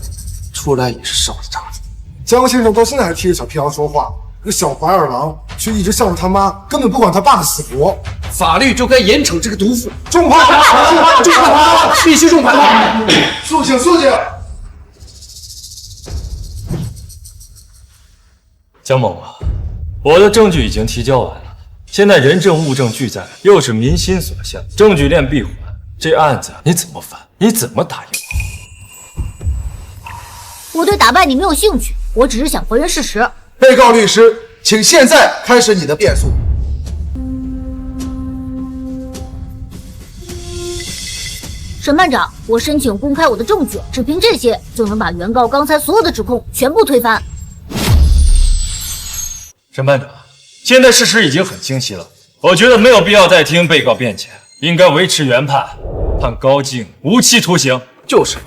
出来也是少了渣子。江先生到现在还替着小屁孩说话，这小白眼狼却一直向着他妈，根本不管他爸的死活。法律就该严惩这个毒妇，重判他！重判他！必须重判他！肃静，肃静！江某啊，我的证据已经提交完了，现在人证物证俱在，又是民心所向，证据链闭环，这案子你怎么翻？你怎么打赢我对打败你没有兴趣，我只是想还原事实。被告律师，请现在开始你的辩诉。审判长，我申请公开我的证据，只凭这些就能把原告刚才所有的指控全部推翻。审判长，现在事实已经很清晰了，我觉得没有必要再听被告辩解，应该维持原判，判高静无期徒刑。就是，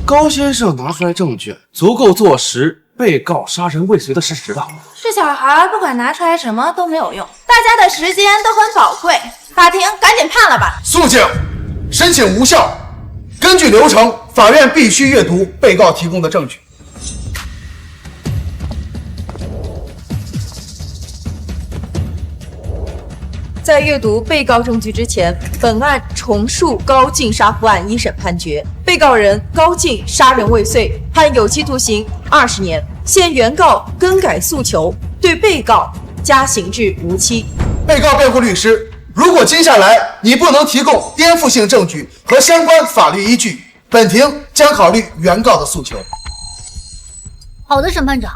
高先生拿出来证据足够坐实被告杀人未遂的事实的。这小孩不管拿出来什么都没有用，大家的时间都很宝贵，法庭赶紧判了吧。肃静，申请无效。根据流程，法院必须阅读被告提供的证据。在阅读被告证据之前，本案重述高静杀夫案一审判决，被告人高静杀人未遂，判有期徒刑20年，现原告更改诉求，对被告加刑至无期。被告辩护律师，如果接下来你不能提供颠覆性证据和相关法律依据，本庭将考虑原告的诉求。好的，审判长。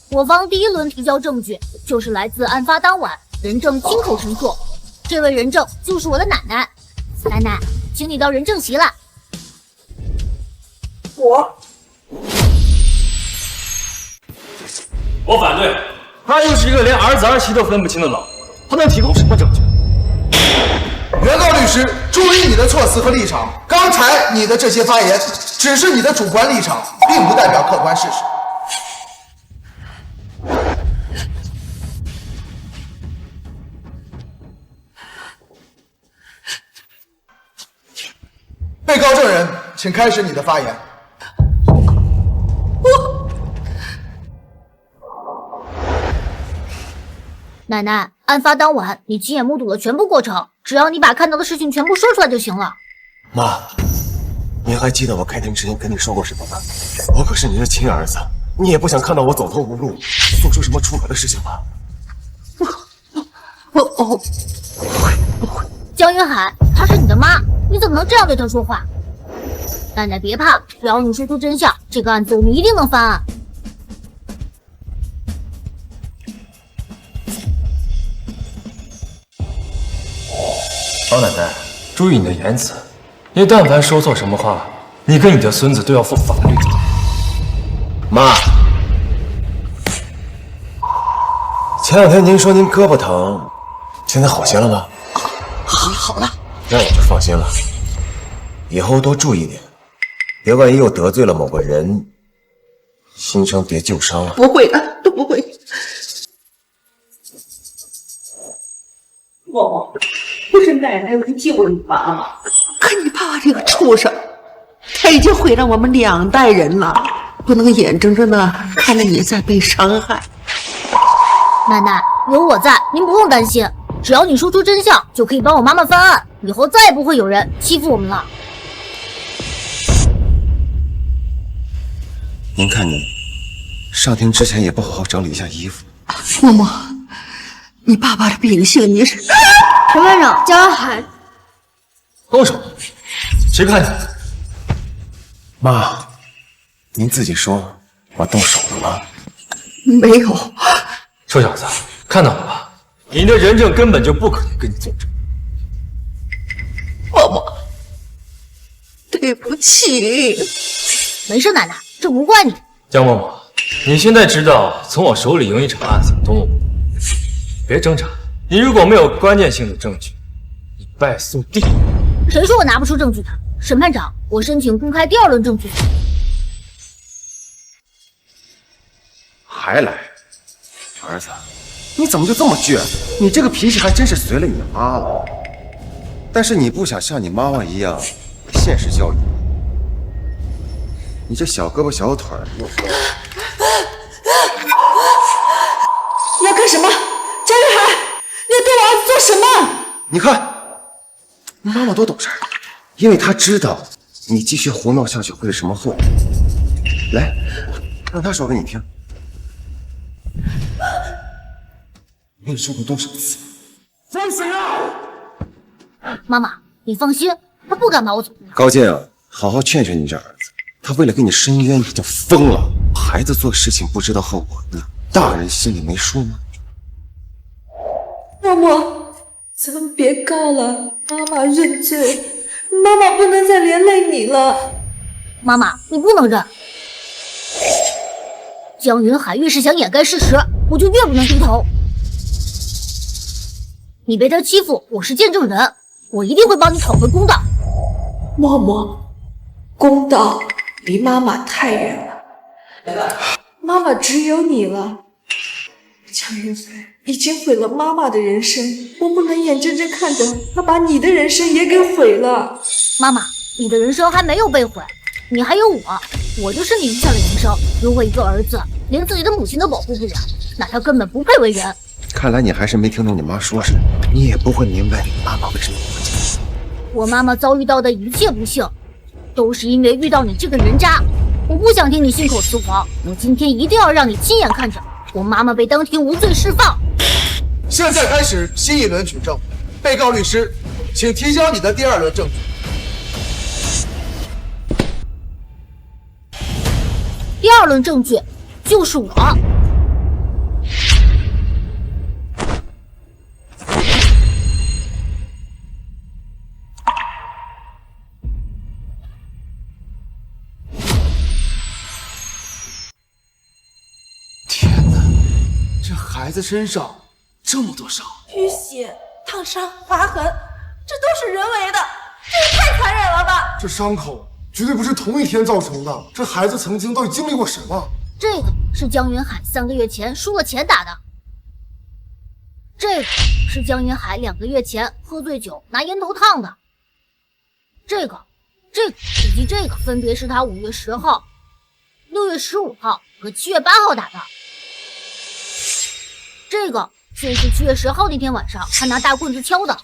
我方第一轮提交证据就是来自案发当晚人证亲口陈述，这位人证就是我的奶奶。奶奶，请你到人证席来。我反对，她就是一个连儿子儿媳都分不清的老婆，她能提供什么证据？原告律师，注意你的措辞和立场。刚才你的这些发言只是你的主观立场，并不代表客观事实。被告证人，请开始你的发言。奶奶，案发当晚你亲眼目睹了全部过程，只要你把看到的事情全部说出来就行了。妈，你还记得我开庭之前跟你说过什么吗？我可是你的亲儿子，你也不想看到我走投无路，做出什么出格的事情吧？不会。江云海，她是你的妈，你怎么能这样对她说话？奶奶别怕，只要你说出真相，这个案子我们一定能翻案。老奶奶，注意你的言辞，你但凡说错什么话，你跟你的孙子都要负法律责任。妈，前两天您说您胳膊疼，现在好些了吗？好了，那我就放心了。以后多注意点，别万一又得罪了某个人，心伤别旧伤啊。不会的，都不会。默默，不是奶奶没救你妈妈，可你爸这个畜生，他已经毁了我们2代人了，不能眼睁睁的看着你在被伤害。奶奶，有我在，您不用担心，只要你说出真相，就可以帮我妈妈翻案，以后再也不会有人欺负我们了。您看你，上庭之前也不好好整理一下衣服。默默，你爸爸的秉性你是？陈班长，江云海，动手！谁看你？妈，您自己说，我动手了吗？没有。臭小子，看到了吧？你的人证根本就不可能跟你作证。默默，对不起。没事，奶奶，这不怪你。江嬷嬷，你现在知道从我手里赢一场案子有多么不容易，别挣扎。你如果没有关键性的证据，你败诉地狱。谁说我拿不出证据的？审判长，我申请公开第2轮证据。还来，儿子，你怎么就这么倔？你这个脾气还真是随了你妈了。但是你不想像你妈妈一样现实教育，你这小胳膊小腿儿，你要干什么？江云海，你要对我儿子做什么？你看，妈妈多懂事，因为她知道你继续胡闹下去会是什么后果。来，让她说给你听。我跟你说过多少次？放谁啊！妈妈，你放心，他不敢把我怎么样。高进啊，好好劝劝你这儿子，他为了给你伸冤已经疯了。孩子做事情不知道后果，你大人心里没数吗？默默，咱们别告了，妈妈认罪，妈妈不能再连累你了。妈妈，你不能认。江云海越是想掩盖事实，我就越不能低头。你被他欺负，我是见证人，我一定会帮你讨回公道。默默，公道离妈妈太远了，妈妈只有你了。江云海已经毁了妈妈的人生，我不能眼睁睁看着他把你的人生也给毁了。妈妈，你的人生还没有被毁，你还有我就是你余下的人生。如果一个儿子连自己的母亲都保护不了，那他根本不配为人。看来你还是没听懂你妈说什么，你也不会明白妈妈为什么不接。我妈妈遭遇到的一切不幸，都是因为遇到你这个人渣。我不想听你信口雌黄，我今天一定要让你亲眼看着我妈妈被当庭无罪释放。现在开始新一轮举证，被告律师，请提交你的第2轮证据。第2轮证据就是我。孩子身上这么多伤，淤血、烫伤、划痕，这都是人为的，这也太残忍了吧！这伤口绝对不是同一天造成的，这孩子曾经到底经历过什么？这个是江云海3个月前输了钱打的，这个是江云海2个月前喝醉酒拿烟头烫的，这个以及这个分别是他5月10号、6月15号和7月8号打的。这个却是7月10号那天晚上他拿大棍子敲的。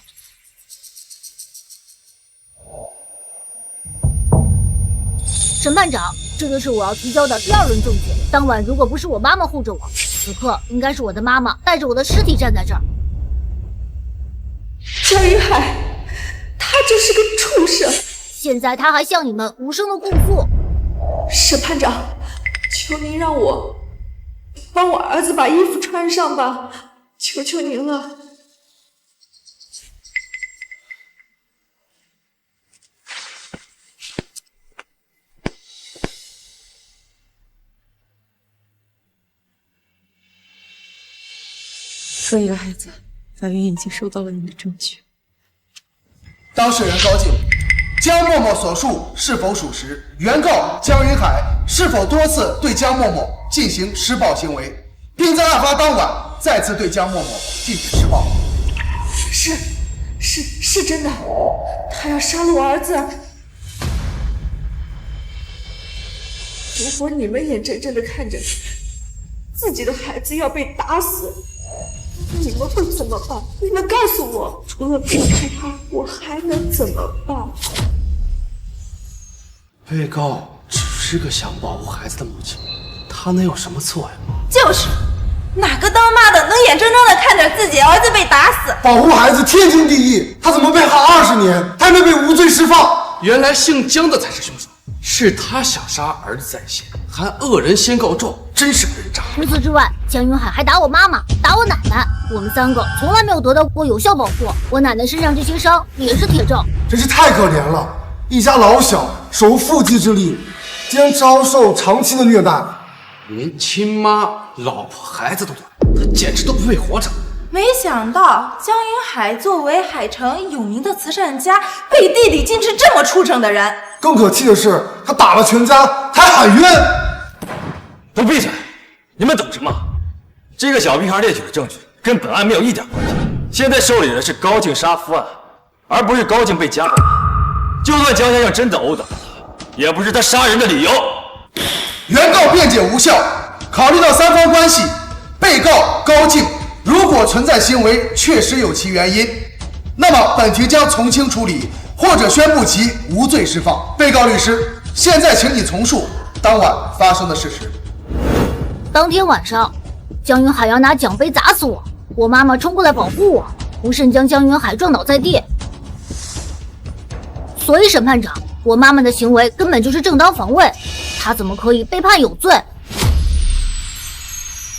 审判长，这就是我要提交的第2轮证据。当晚如果不是我妈妈护着我，此刻应该是我的妈妈带着我的尸体站在这儿。江云海，他就是个畜生！现在他还向你们无声的控诉。审判长，求您让我帮我儿子把衣服穿上吧，求求您了。说一个孩子，法院已经收到了你的证据。当事人高静，江默默所述是否属实？原告江云海是否多次对江默默进行施暴行为，并在案发当晚再次对江默默进行施暴？是真的，他要杀了我儿子。如果你们眼睁睁的看着自己的孩子要被打死，你们会怎么办？你们告诉我，除了避开他，我还能怎么办？被告只是个想保护孩子的母亲，她能有什么错呀？就是，哪个当妈的能眼睁睁的看着自己儿子被打死？保护孩子天经地义，他怎么被判20年，还没被无罪释放？原来姓江的才是凶手，是他想杀儿子在先，还恶人先告状，真是个人渣。除此之外，江云海还打我妈妈，打我奶奶，我们3个从来没有得到过有效保护。我奶奶身上这些伤也是铁证，真是太可怜了。一家老小手无缚鸡之力，竟然遭受长期的虐待，连亲妈、老婆、孩子都断，他简直都不配活着。没想到江云海作为海城有名的慈善家，背地里竟是这么畜生的人。更可气的是，他打了全家，他还喊冤。都闭嘴！你们等什么？这个小屁孩列举的证据跟本案没有一点关系。现在受理的是高静杀夫案，而不是高静被家暴。就算江先生真的殴打他，也不是他杀人的理由。原告辩解无效。考虑到3方关系，被告高静如果存在行为确实有其原因，那么本庭将从轻处理，或者宣布其无罪释放。被告律师，现在请你从述当晚发生的事实。当天晚上，江云海要拿奖杯砸死我，我妈妈冲过来保护我，不慎将江云海撞倒在地。所以审判长，我妈妈的行为根本就是正当防卫，她怎么可以被判有罪？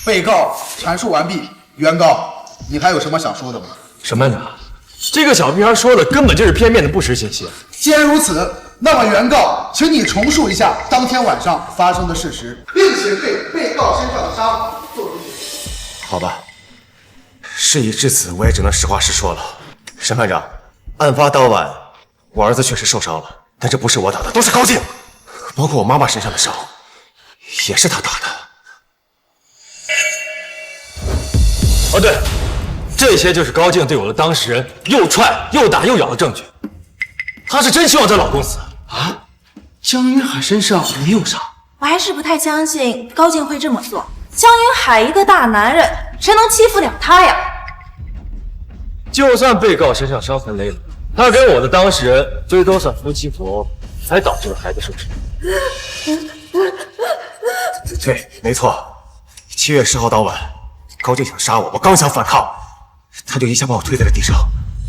被告阐述完毕，原告，你还有什么想说的吗？审判长，这个小屁孩说的根本就是片面的不实信息。既然如此，那么原告，请你重述一下当天晚上发生的事实，并且对被告身上的伤做出解释。好吧，事已至此，我也只能实话实说了。审判长，案发当晚，我儿子确实受伤了，但这不是我打的，都是高静，包括我妈妈身上的伤，也是他打的。哦对，这些就是高静对我的当事人又踹又打又咬的证据。她是真希望她老公死啊！江云海身上没有伤，我还是不太相信高静会这么做。江云海一个大男人，谁能欺负了他呀？就算被告身上伤痕累累，他跟我的当事人最多算夫妻互殴，才导致了孩子受伤。对，没错。7月10号当晚，高静想杀我，我刚想反抗，他就一下把我推在了地上。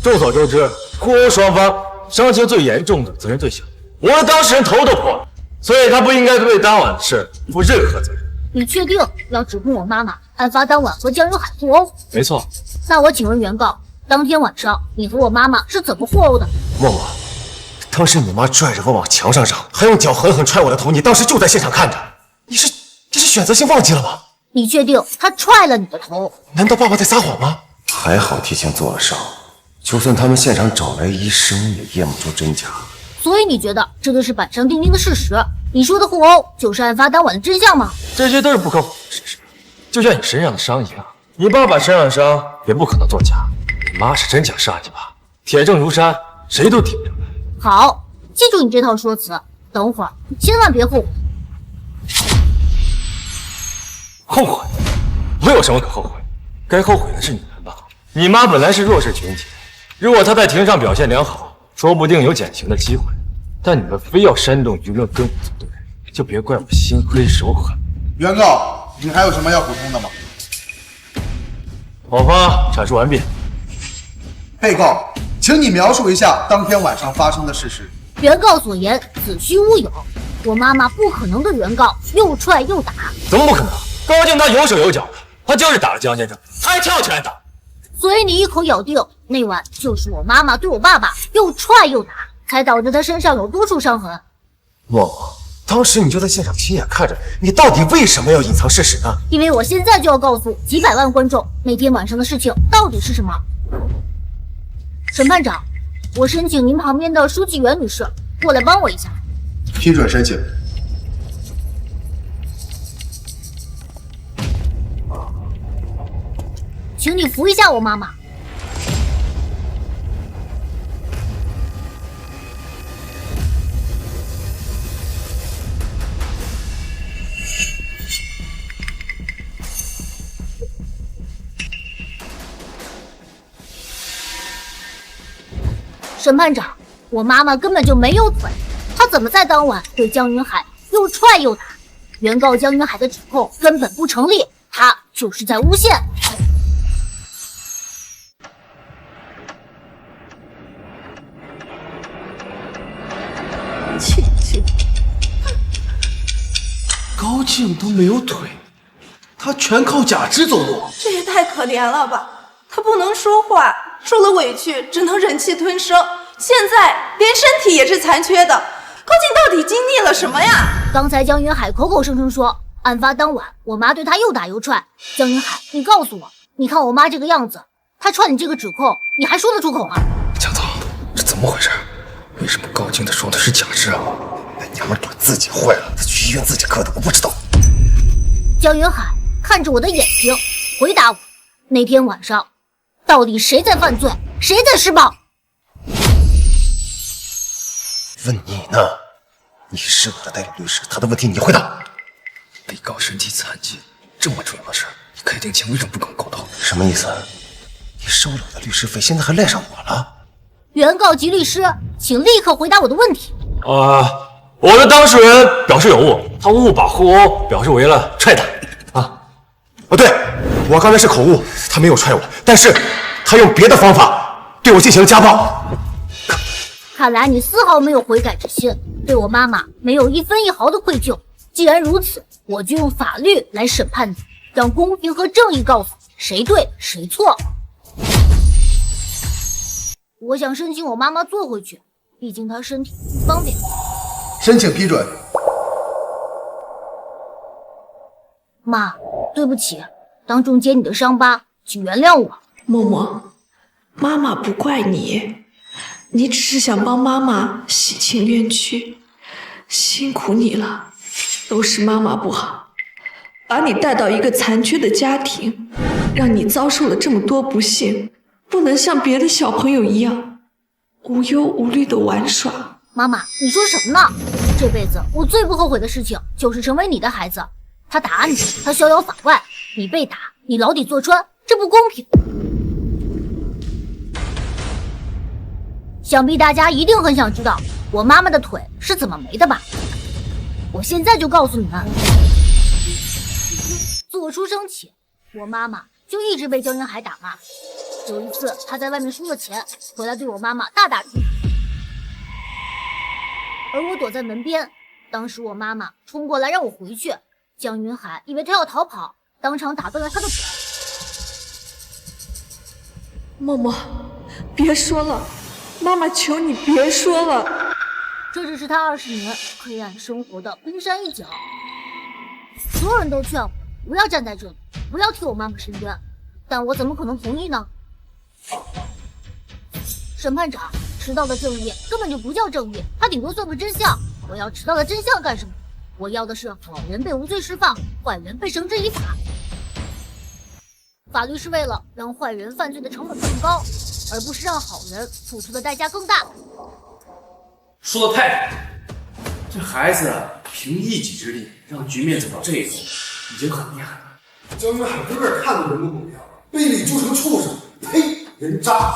众所周知，互殴双方伤情最严重的责任最小，我的当事人头都破了，所以他不应该对当晚的事负任何责任。你确定要指控我妈妈案发当晚和江云海互殴？没错。那我请问原告，当天晚上你和我妈妈是怎么互殴的？默默，当时你妈拽着我往墙上扔，还用脚狠狠踹我的头，你当时就在现场看着。你是选择性忘记了吗？你确定他踹了你的头？难道爸爸在撒谎吗？还好提前做了伤，就算他们现场找来医生，也验不出真假。所以你觉得这就是板上钉钉的事实？你说的互殴就是案发当晚的真相吗？这些都是不可否认的事实，就像你身上的伤一样，你爸爸身上的伤也不可能作假。你妈是真想杀你爸，铁证如山，谁都挺不了。好，记住你这套说辞，等会儿千万别后悔。后悔？我有什么可后悔？该后悔的是你们吧。你妈本来是弱势群体，如果她在庭上表现良好，说不定有减刑的机会。但你们非要煽动舆论跟我作对，就别怪我心黑手狠。原告，你还有什么要补充的吗？我方阐述完毕。被告，请你描述一下当天晚上发生的事实。原告所言子虚乌有，我妈妈不可能对原告又踹又打。怎么不可能？高静他有手有脚的，他就是打了江先生，他还跳起来打。所以你一口咬定那晚就是我妈妈对我爸爸又踹又打，才导致他身上有多处伤痕。默默，当时你就在现场亲眼看着，你到底为什么要隐藏事实呢？因为我现在就要告诉几百万观众，那天晚上的事情到底是什么。审判长，我申请您旁边的书记员女士过来帮我一下。批准申请。请你扶一下我妈妈。审判长，我妈妈根本就没有腿，她怎么在当晚对江云海又踹又打？原告江云海的指控根本不成立，他就是在诬陷。高静都没有腿，她全靠假肢走路，这也太可怜了吧！他不能说话，受了委屈只能忍气吞声，现在连身体也是残缺的。高静到底经历了什么呀？刚才江云海口口声声说，案发当晚我妈对他又打又踹。江云海，你告诉我，你看我妈这个样子，她踹你这个指控，你还说得出口吗？江总，这怎么回事？为什么高静她说的是假肢啊？那娘们把自己坏了，她去医院自己磕的，我不知道。江云海，看着我的眼睛，回答我，那天晚上到底谁在犯罪，谁在施暴？问你呢？你是我的代理律师，他的问题你回答。被告身体残疾，这么重要的事，你开庭前为什么不跟我沟通？什么意思？你收了我的律师费，现在还赖上我了？原告及律师，请立刻回答我的问题。我的当事人表示有误，他误把互殴表示为了踹打。对，我刚才是口误，他没有踹我，但是他用别的方法对我进行了家暴。看来你丝毫没有悔改之心，对我妈妈没有一分一毫的愧疚。既然如此，我就用法律来审判你，让公平和正义告诉谁对谁错。我想申请我妈妈坐回去，毕竟她身体不方便。申请批准。妈，对不起，当众揭你的伤疤，请原谅我。默默，妈妈不怪你，你只是想帮妈妈洗清冤屈，辛苦你了，都是妈妈不好，把你带到一个残缺的家庭，让你遭受了这么多不幸，不能像别的小朋友一样无忧无虑的玩耍。妈妈，你说什么呢？这辈子我最不后悔的事情就是成为你的孩子。他打你，他逍遥法外，你被打，你牢底坐穿，这不公平。想必大家一定很想知道我妈妈的腿是怎么没的吧？我现在就告诉你们，自我出生起，我妈妈就一直被江云海打骂。有一次，她在外面输了钱，回来对我妈妈大打出手，而我躲在门边。当时我妈妈冲过来让我回去，江云海以为她要逃跑，当场打断了她的腿。默默，别说了，妈妈求你别说了。这只是她20年黑暗生活的冰山一角。所有人都劝我不要站在这里，不要替我妈妈伸冤。但我怎么可能同意呢？审判长，迟到的正义根本就不叫正义，它顶多算个真相。我要迟到的真相干什么？我要的是好人被无罪释放，坏人被绳之以法。法律是为了让坏人犯罪的成本更高，而不是让好人付出的代价更大。说的太好，这孩子凭一己之力让局面走到这一步，已经很厉害了。江云海有点看都人不懂样，被你铸成畜生，呸！人渣！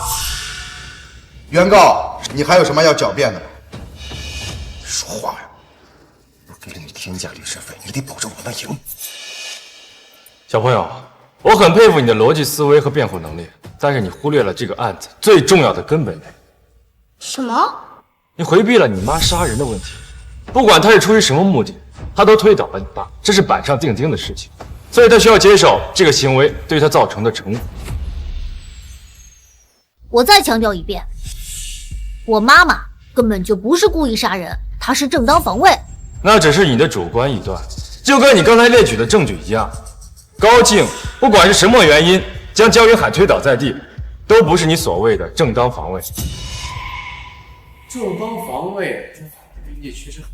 原告，你还有什么要狡辩的吗？说话呀！我给了你天价律师费，你得保证我能赢。小朋友，我很佩服你的逻辑思维和辩护能力，但是你忽略了这个案子最重要的根本原因。什么？你回避了你妈杀人的问题，不管她是出于什么目的，她都推倒了你爸，这是板上钉钉的事情，所以她需要接受这个行为对她造成的惩罚。我再强调一遍，我妈妈根本就不是故意杀人，她是正当防卫。那只是你的主观臆断，就跟你刚才列举的证据一样。高静不管是什么原因将焦云海推倒在地，都不是你所谓的正当防卫。正当防卫在法律定义确实很，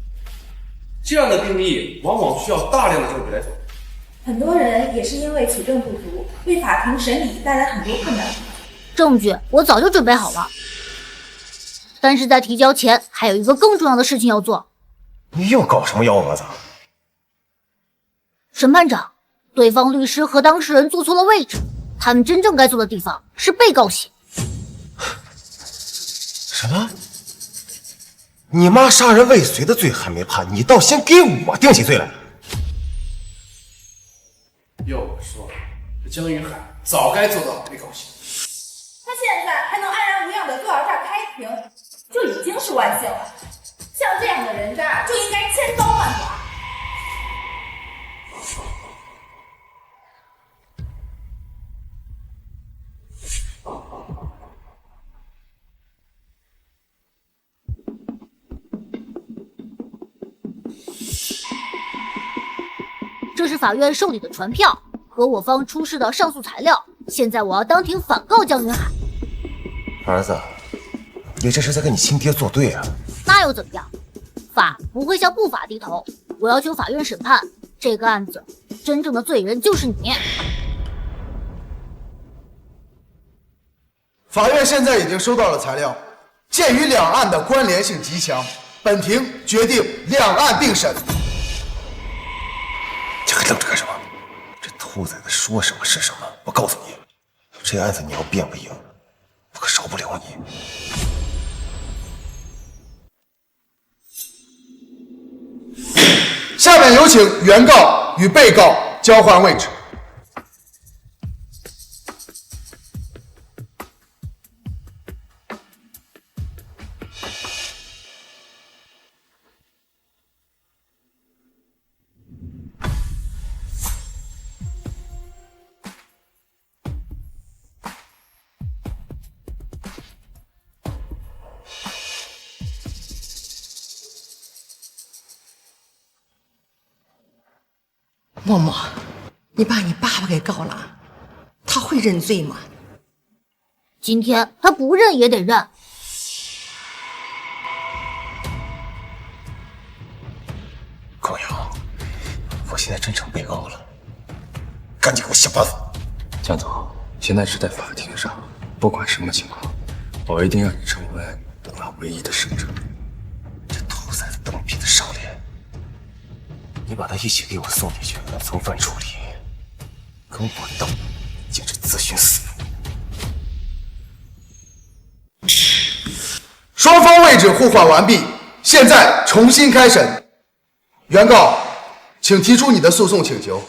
这样的定义往往需要大量的证据来佐证。很多人也是因为取证不足，为法庭审理带来很多困难。证据我早就准备好了，但是在提交前还有一个更重要的事情要做。你又搞什么幺蛾子？审判长，对方律师和当事人坐错了位置，他们真正该坐的地方是被告席。什么？你妈杀人未遂的罪还没判，你倒先给我定起罪来。要我说，这江云海早该坐到被告席。他现在还能安然无恙地坐到这儿开庭，就已经是万幸了。像这样的人渣就应该千刀万剐。这是法院受理的传票和我方出示的上诉材料，现在我要当庭反告江云海。儿子，你这是在跟你亲爹作对啊！那又怎么样？法不会向不法低头。我要求法院审判这个案子，真正的罪人就是你。法院现在已经收到了材料，鉴于两案的关联性极强，本庭决定两案并审。你还愣着干什么？这兔崽子说什么是什么！我告诉你，这案子你要辩不赢，我可饶不了你。下面有请原告与被告交换位置。默默，你把你爸爸给告了，他会认罪吗？今天他不认也得认。高阳，我现在真成被告了，赶紧给我想办法。江总，现在是在法庭上，不管什么情况，我一定让你成为本案唯一的胜者。这兔崽子邓皮的少年，你把他一起给我送进去从犯处理，跟我斗，简直自寻死路。双方位置互换完毕，现在重新开审。原告，请提出你的诉讼请求。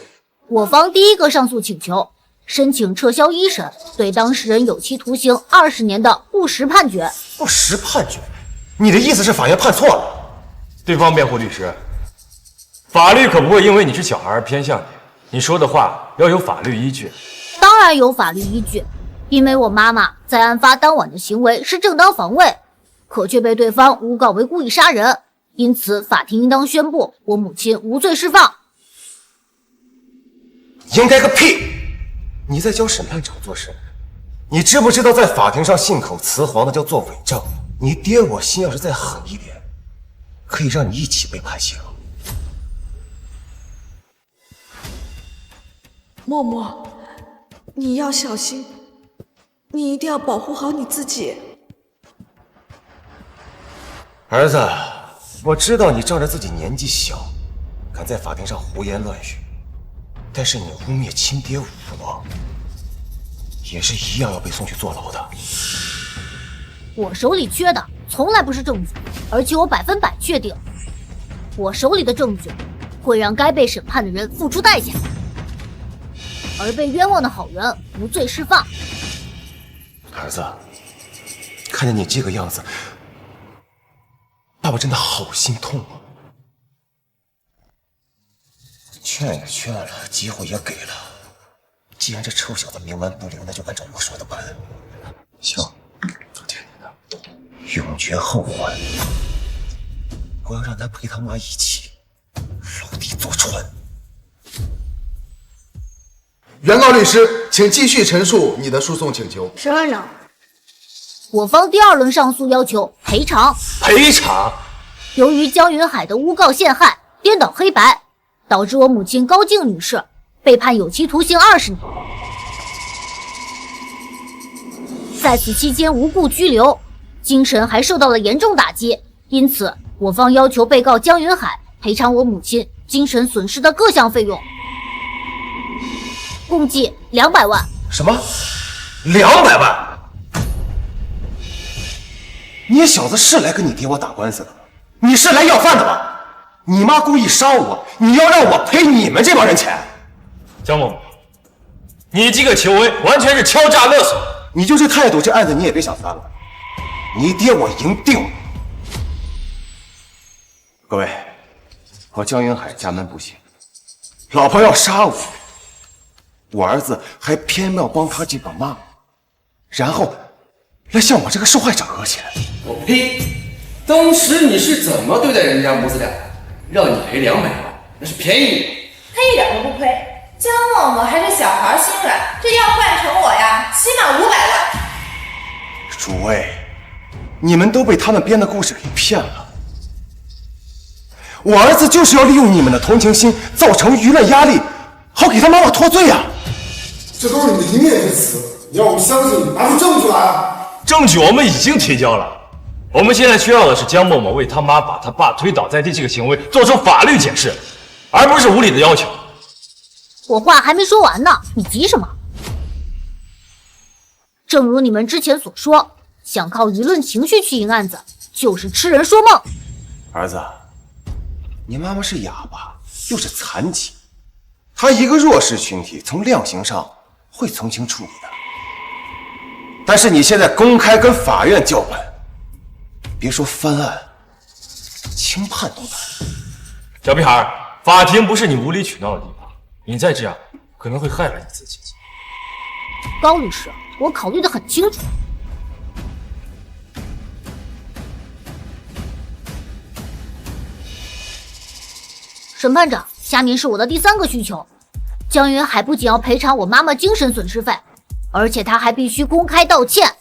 我方第一个上诉请求，申请撤销一审对当事人有期徒刑20年的不实判决。不实判决？你的意思是法院判错了？对方辩护律师，法律可不会因为你是小孩而偏向你，你说的话要有法律依据。当然有法律依据，因为我妈妈在案发当晚的行为是正当防卫，可却被对方诬告为故意杀人，因此法庭应当宣布我母亲无罪释放。应该个屁！你在教审判长做事，你知不知道在法庭上信口雌黄的叫做伪证？你爹我心要是再狠一点，可以让你一起被判刑。默默，你要小心，你一定要保护好你自己。儿子，我知道你仗着自己年纪小，敢在法庭上胡言乱语，但是你污蔑亲爹我，也是一样要被送去坐牢的。我手里缺的从来不是证据，而且我100%确定，我手里的证据会让该被审判的人付出代价，而被冤枉的好人无罪释放。儿子，看见你这个样子，爸爸真的好心痛啊！劝也劝了，机会也给了，既然这臭小子冥顽不灵，那就按照我说的办。行，我听你的，永绝后患。我要让他陪他妈一起牢底坐穿。原告律师，请继续陈述你的诉讼请求。审判长，我方第2轮上诉要求赔偿。赔偿？由于江云海的诬告陷害、颠倒黑白，导致我母亲高静女士被判有期徒刑20年，在此期间无故拘留，精神还受到了严重打击，因此我方要求被告江云海赔偿我母亲精神损失的各项费用，共计200万。什么？200万？你小子是来跟你爹我打官司的吗？你是来要饭的吧？你妈故意杀我，你要让我赔你们这帮人钱？江某某，你这个行为完全是敲诈勒索。你就这态度，这案子你也别想翻了。你爹我赢定了。各位，我江云海家门不幸，老婆要杀我，我儿子还偏要帮他这个妈妈，然后来向我这个受害者讹钱。我呸！当时你是怎么对待人家母子俩的？让你赔200万，那是便宜你。他一点都不亏，江某某还是小孩心软，这要换成我呀，起码500万。诸位，你们都被他们编的故事给骗了。我儿子就是要利用你们的同情心，造成舆论压力，好给他妈妈脱罪啊！这都是你的一面之词，你要我们相信你，拿出证据来啊！证据我们已经提交了，我们现在需要的是江某某为他妈把他爸推倒在地这个行为做出法律解释，而不是无理的要求。我话还没说完呢，你急什么？正如你们之前所说，想靠舆论情绪去赢案子，就是痴人说梦。儿子，你妈妈是哑巴，又是残疾，她一个弱势群体，从量刑上会从轻处理的。但是你现在公开跟法院叫板，别说翻案，轻判都难。小屁孩，法庭不是你无理取闹的地方，你再这样可能会害了你自己。高律师，我考虑得很清楚。审判长，下面是我的第3个需求。江云海不仅要赔偿我妈妈精神损失费，而且他还必须公开道歉。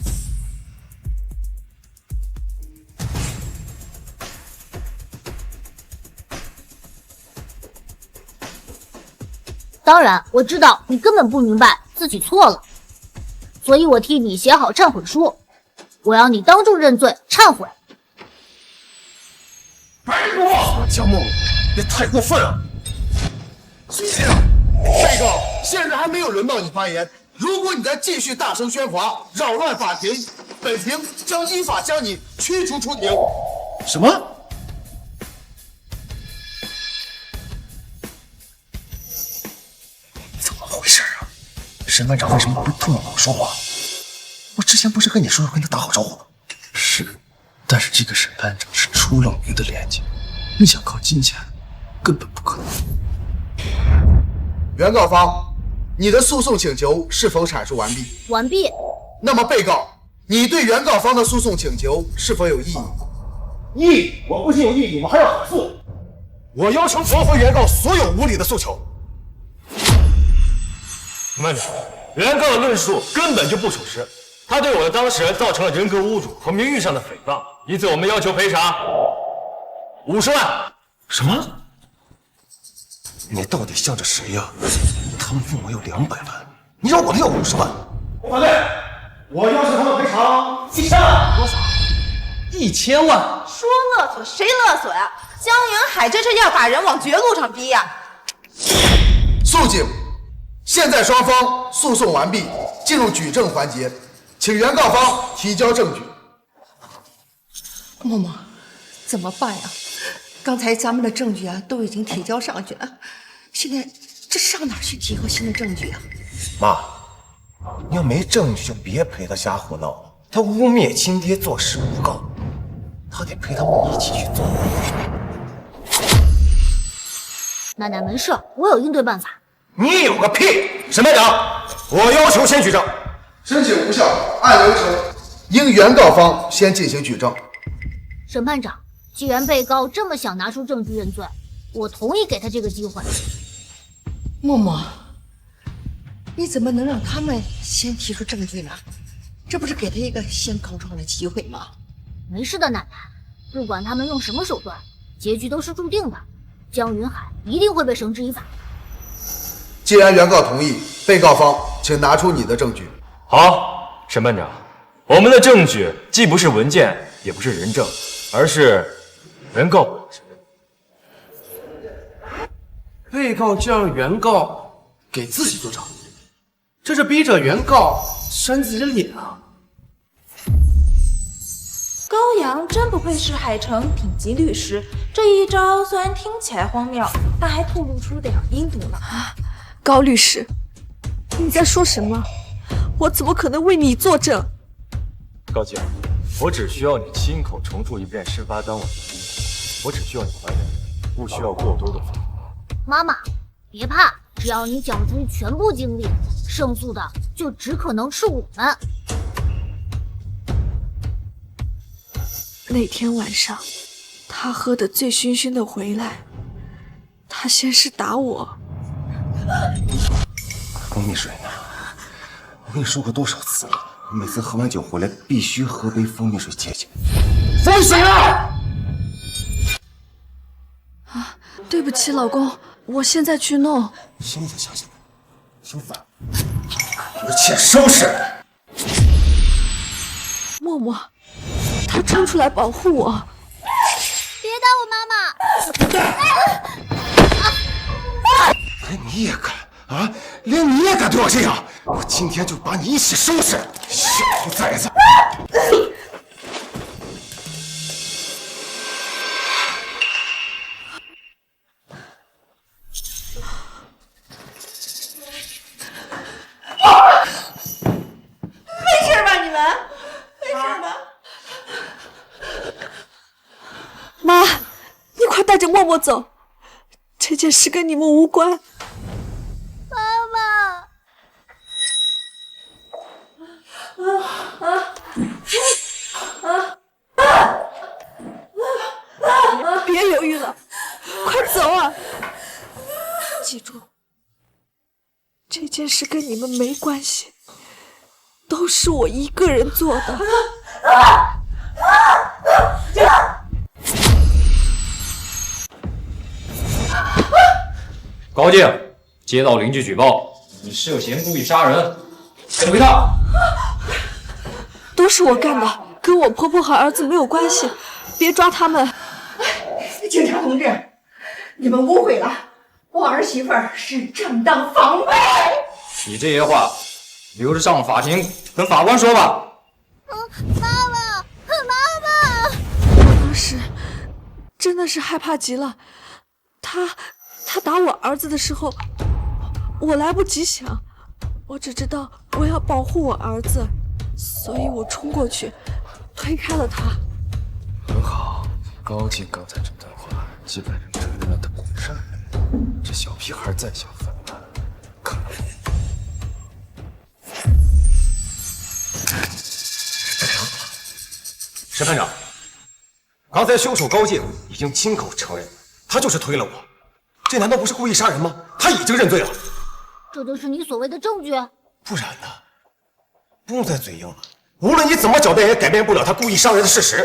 当然，我知道你根本不明白自己错了，所以我替你写好忏悔书，我要你当众认罪忏悔。江梦，别太过分了！被告，现在还没有轮到你发言。如果你再继续大声喧哗，扰乱法庭，本庭将依法将你驱逐出庭。什么？怎么回事啊？审判长为什么不对我说话？我之前不是跟你说要跟他打好招呼吗？是，但是这个审判长是出了名的廉洁，你想靠金钱，根本不可能。原告方，你的诉讼请求是否阐述完毕？完毕。那么被告，你对原告方的诉讼请求是否有异议？异议？我不仅有异议，我还要反复。我要求驳回原告所有无理的诉求。慢着，原告的论述根本就不属实，他对我的当事人造成了人格侮辱和名誉上的诽谤，因此我们要求赔偿50万。什么？你到底向着谁呀？他们问我要200万，你让我要50万？我反对，我要求他们赔偿1000万。多少？1000万？说勒索谁勒索呀？江云海这是要把人往绝路上逼呀！肃静！现在双方诉讼完毕，进入举证环节，请原告方提交证据。默默，怎么办呀？刚才咱们的证据啊都已经提交上去了，现在这上哪儿去提交新的证据啊？妈，你要没证据就别陪他瞎胡闹。他污蔑亲爹，坐实诬告，他得陪他们一起去做。奶奶没事，我有应对办法。你有个屁！审判长，我要求先举证。申请无效，按流程应原告方先进行举证。审判长，既然被告这么想拿出证据认罪，我同意给他这个机会。默默，你怎么能让他们先提出证据呢？这不是给他一个先告状的机会吗？没事的，奶奶，不管他们用什么手段，结局都是注定的。江云海一定会被绳之以法。既然原告同意，被告方请拿出你的证据。好，审判长，我们的证据既不是文件，也不是人证，而是原告本身。被告就让原告给自己做证，这是逼着原告扇自己的脸啊！高阳真不愧是海城顶级律师，这一招虽然听起来荒谬，但还透露出点阴毒呢。高律师，你在说什么？我怎么可能为你作证？高静，我只需要你亲口重述一遍事发当晚的经历，我只需要你还原，不需要过多的废话。妈妈，别怕，只要你讲出全部经历，胜诉的就只可能是我们。那天晚上，他喝得醉醺醺的回来，他先是打我。蜂蜜水呢？我跟你说过多少次了，我每次喝完酒回来必须喝杯蜂蜜水解解。蜂蜜水呢？啊，对不起，老公，我现在去弄。现在想想，真烦，一切收拾。默默，他冲出来保护我。别打我妈妈！连你也敢啊！连你也敢对我这样！我今天就把你一起收拾，小兔崽子！没事吧你们？没事吧？妈，你快带着默默走，这件事跟你们无关。别犹豫了，快走啊！记住，这件事跟你们没关系，都是我一个人做的。高静，接到邻居举报，你涉嫌故意杀人，先回答。都是我干的，跟我婆婆和儿子没有关系，别抓他们。警察同志，你们误会了，我儿媳妇是正当防卫。你这些话留着上法庭跟法官说吧。妈妈，妈妈！我当时真的是害怕极了，他打我儿子的时候，我来不及想，我只知道我要保护我儿子，所以我冲过去推开了他。很好，高静刚才这段话基本上承认了他不是人。这小屁孩再想反叛，可能。审判长，刚才凶手高静已经亲口承认，他就是推了我，这难道不是故意杀人吗？他已经认罪了。这就是你所谓的证据？不然呢？不用再嘴硬了，无论你怎么狡辩，也改变不了他故意杀人的事实。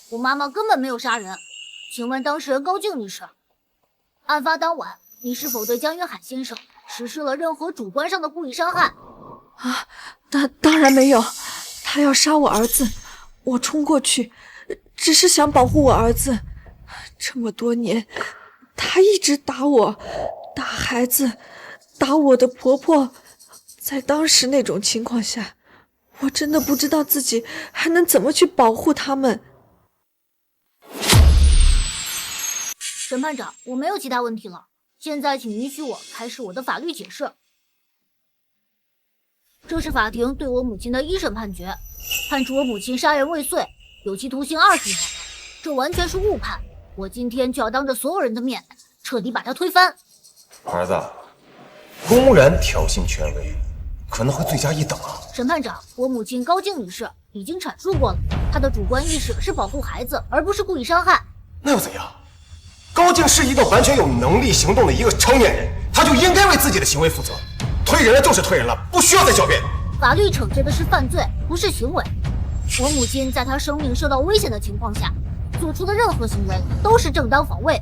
我妈妈根本没有杀人。请问当事人高静女士，案发当晚，你是否对江云海先生实施了任何主观上的故意伤害？啊，当然没有，他要杀我儿子，我冲过去，只是想保护我儿子。这么多年，他一直打我，打孩子，打我的婆婆。在当时那种情况下，我真的不知道自己还能怎么去保护他们。审判长，我没有其他问题了，现在请允许我开始我的法律解释。这是法庭对我母亲的一审判决，判处我母亲杀人未遂，有期徒刑20年。这完全是误判，我今天就要当着所有人的面，彻底把它推翻。儿子，公然挑衅权威，可能会罪加一等啊！审判长，我母亲高静女士已经阐述过了，她的主观意识是保护孩子，而不是故意伤害。那又怎样？高静是一个完全有能力行动的一个成年人，她就应该为自己的行为负责。推人了就是推人了，不需要再狡辩。法律惩戒的是犯罪，不是行为。我母亲在她生命受到危险的情况下做出的任何行为都是正当防卫。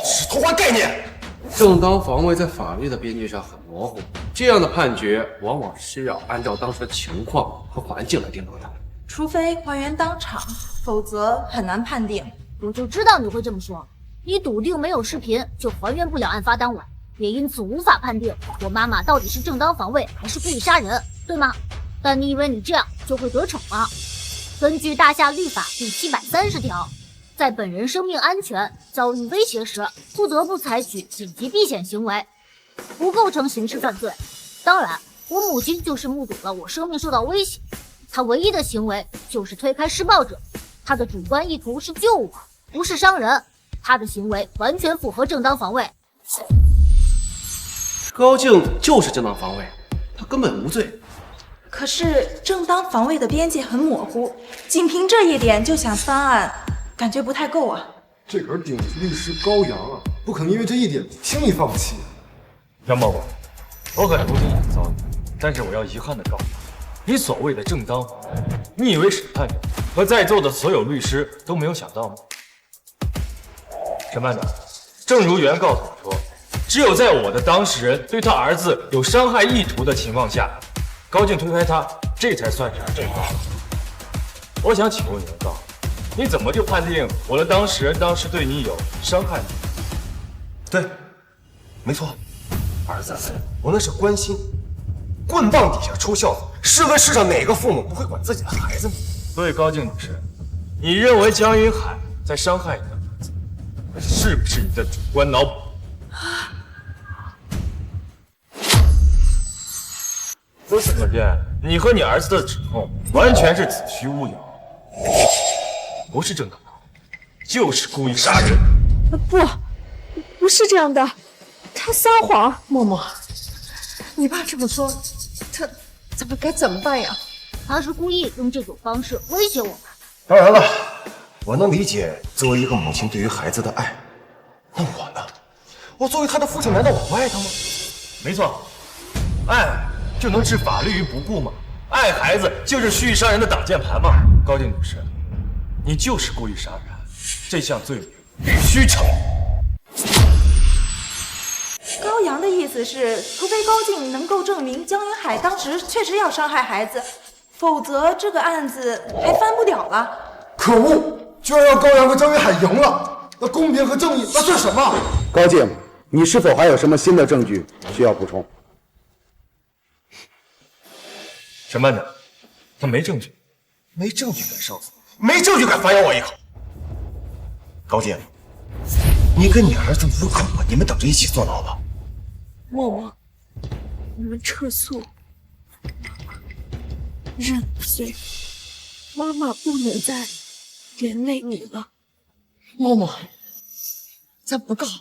是偷换概念。正当防卫在法律的边界上很模糊，这样的判决往往是要按照当时的情况和环境来定夺的。除非还原当场，否则很难判定。我就知道你会这么说，你笃定没有视频就还原不了案发当晚，也因此无法判定我妈妈到底是正当防卫还是故意杀人，对吗？但你以为你这样就会得逞吗？根据大夏律法第730条，在本人生命安全遭遇威胁时，不得不采取紧急避险行为，不构成刑事犯罪。当然，我母亲就是目睹了我生命受到威胁，她唯一的行为就是推开施暴者，她的主观意图是救我，不是伤人，她的行为完全符合正当防卫。高静就是正当防卫，她根本无罪。可是正当防卫的边界很模糊，仅凭这一点就想翻案，感觉不太够啊。这可是顶级律师高阳啊，不可能因为这一点轻易放弃。杨伯伯，我很同情你的遭遇，但是我要遗憾地告诉你，你所谓的正当防卫，你以为审判长和在座的所有律师都没有想到吗？审判长，正如原告所说，只有在我的当事人对他儿子有伤害意图的情况下，高静推开他，这才算是正当。我想请问原告，你怎么就判定我的当事人当时对你有伤害呢？对，没错，儿子，我那是关心。棍棒底下出孝子，试问世上哪个父母不会管自己的孩子呢？所以高静女士，你认为江云海在伤害你的儿子，是不是你的主观脑补？由此可见，你和你儿子的指控完全是子虚乌有，不是正当防卫，就是故意杀人。不是这样的，他撒谎。默默，你爸这么说，他咱们该怎么办呀？他是故意用这种方式威胁我们。当然了，我能理解作为一个母亲对于孩子的爱，那我呢？我作为他的父亲，难道我不爱他吗？没错，爱就能置法律于不顾吗？爱孩子就是蓄意伤人的挡箭牌吗？高静女士，你就是故意杀人，这项罪名必须惩处。高阳的意思是，除非高静能够证明江云海当时确实要伤害孩子，否则这个案子还翻不了了。可恶，居然让高阳和江云海赢了，那公平和正义那算什么？高静，你是否还有什么新的证据需要补充？审判长，他没证据，没证据敢上诉，没证据敢反咬我一口。高静，你跟你儿子无可，你们等着一起坐牢吧。默默，我们撤诉，认罪，妈妈不能再连累你了。默默，咱不告了，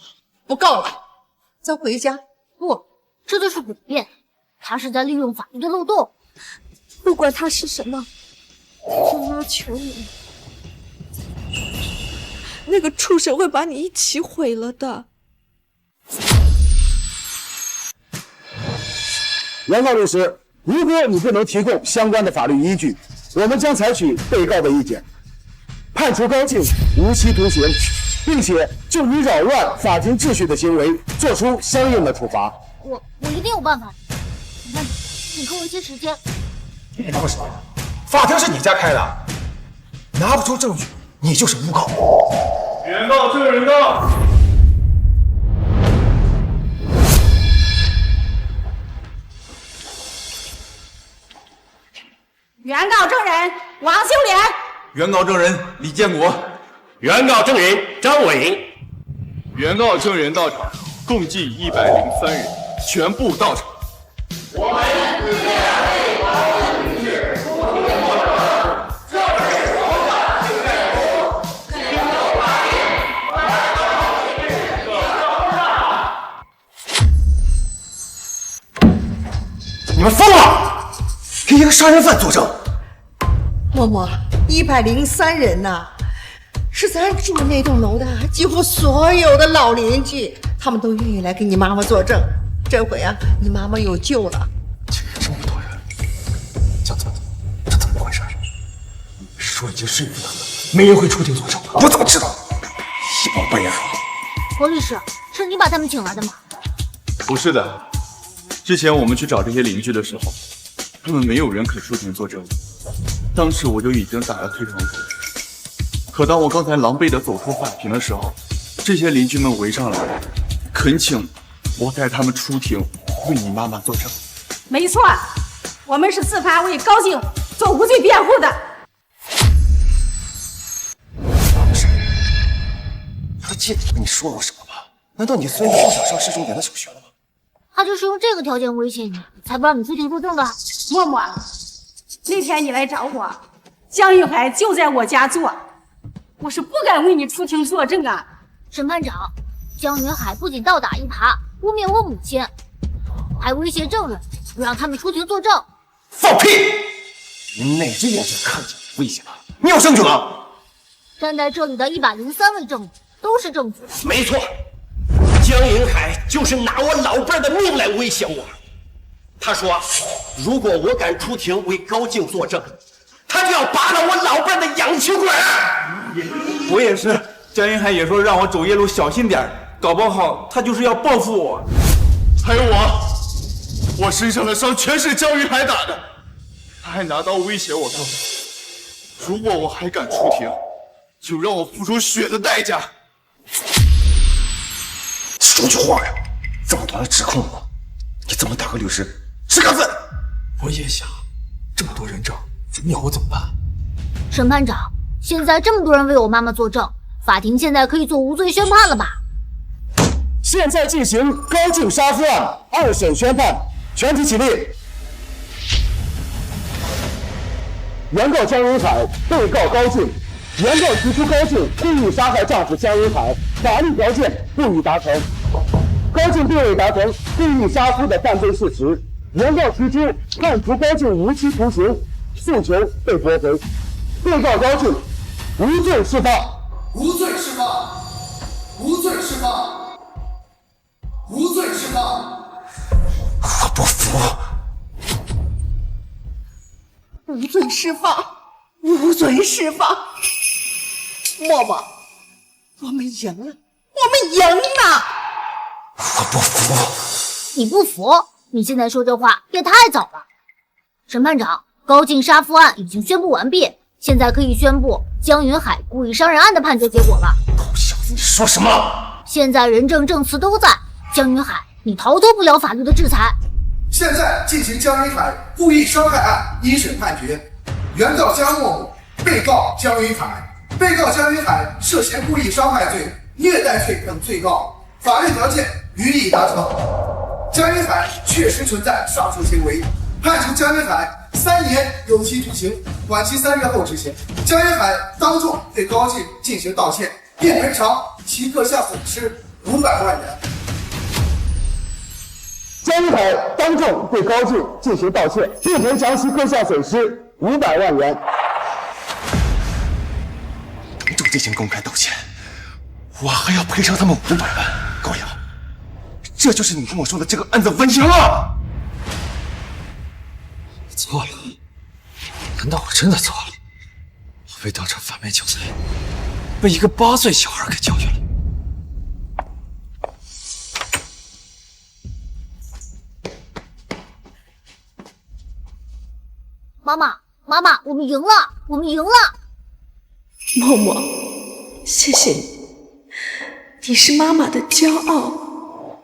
不告了，咱回家。不，这就是诡辩，他是在利用法律的漏洞。不管他是什么，妈求你，那个畜生会把你一起毁了的。原告律师，如果你不能提供相关的法律依据，我们将采取被告的意见，判处高静无期徒刑，并且就你扰乱法庭秩序的行为作出相应的处罚。我一定有办法。你给我一些时间。别闹什么？法庭是你家开的，拿不出证据，你就是诬告。原告证人到。原告证人王秀莲，原告证人李建国，原告证人张伟，原告证人到场，共计103人，全部到场。我们自愿为高律师出庭作证，这是我法庭认同，经过法院，原告律师可证。你们疯了！给一个杀人犯作证？嬷嬷，103人呐，是咱住那栋楼的几乎所有的老邻居，他们都愿意来给你妈妈作证。这回啊，你妈妈有救了。这么多人，江总，这怎么回事？说已经说服他们，没人会出庭作证。我怎么知道？一帮笨羊。侯律师，是你把他们请来的吗？不是的，之前我们去找这些邻居的时候，他们没有人肯出庭作证。当时我就已经打了退堂鼓，可当我刚才狼狈地走出法庭的时候，这些邻居们围上来，恳请我带他们出庭为你妈妈作证。没错，我们是自发为高静做无罪辩护的。他记得跟你说过什么吧？难道你孙子不想上市重点的小学了吗？他就是用这个条件威胁你，才不让你出庭作证的。默默，那天你来找我，江玉海就在我家做，我是不敢为你出庭作证啊。审判长，江云海不仅倒打一耙，污蔑我母亲，还威胁证人，不让他们出庭作证。放屁！你哪只眼睛看见威胁他？你有证据吗？站在这里的103位证人都是证据。没错，江云海就是拿我老伴的命来威胁我。他说，如果我敢出庭为高静作证，他就要拔了我老伴的氧气管。我也是，江云海也说让我走夜路小心点，搞不好他就是要报复我。还有我身上的伤全是江云海打的，他还拿刀威胁我说，如果我还敢出庭，就让我付出血的代价。说句话呀！这么多人指控我，你怎么打个律师是个字？我也想，这么多人证，你要我怎么办？审判长，现在这么多人为我妈妈作证，法庭现在可以做无罪宣判了吧？现在进行高静杀夫案2审宣判，全体起立。原告江云海，被告高静。原告提出高静故意杀害丈夫江云海，法律条件不予达成。高静并未达成故意杀夫的犯罪事实，原告提出判处高静无期徒刑，诉求被驳回。被告高静无罪释放。无罪释放。无罪释放。无罪释放。我不服。无罪释放，无罪释放。默默，我们赢了，我们赢了！我不服。你不服？你现在说这话也太早了。审判长，高静杀夫案已经宣布完毕，现在可以宣布江云海故意伤人案的判决结果了。小子，你说什么？现在人证证词都在，江云海，你逃脱不了法律的制裁。现在进行江云海故意伤害案1审判决，原告江默默，被告江云海。被告江云海涉嫌故意伤害罪、虐待罪等罪告，法律条件予以达成。江云海确实存在上述行为，判处江云海3年有期徒刑，缓期3月后执行。江云海当众对高静进行道歉，并赔偿其各项损失500万元。江云海当众对高静进行道歉，并赔偿其各项损失500万元。当众进行公开道歉，我还要赔偿他们500万。高阳，这就是你跟我说的这个案子稳赢了。错了？难道我真的错了？我被当成反面教材，被一个8岁小孩给教训了。妈妈，妈妈，我们赢了，我们赢了！默默，谢谢你，你是妈妈的骄傲。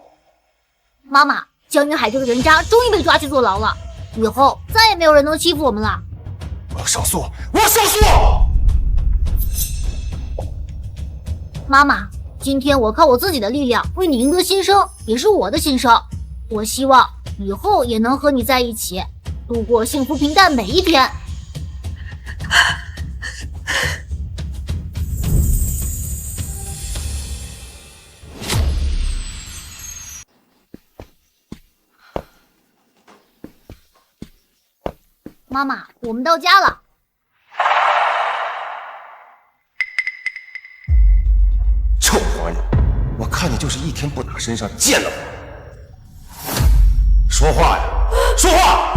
妈妈，江云海这个人渣终于被抓去坐牢了，以后再也没有人能欺负我们了。我要上诉！我要上诉！妈妈，今天我靠我自己的力量为你赢得新生，也是我的新生。我希望以后也能和你在一起，度过幸福平淡每一天。妈妈，我们到家了。臭活你！我看你就是一天不打身上见了我。说话呀！说话！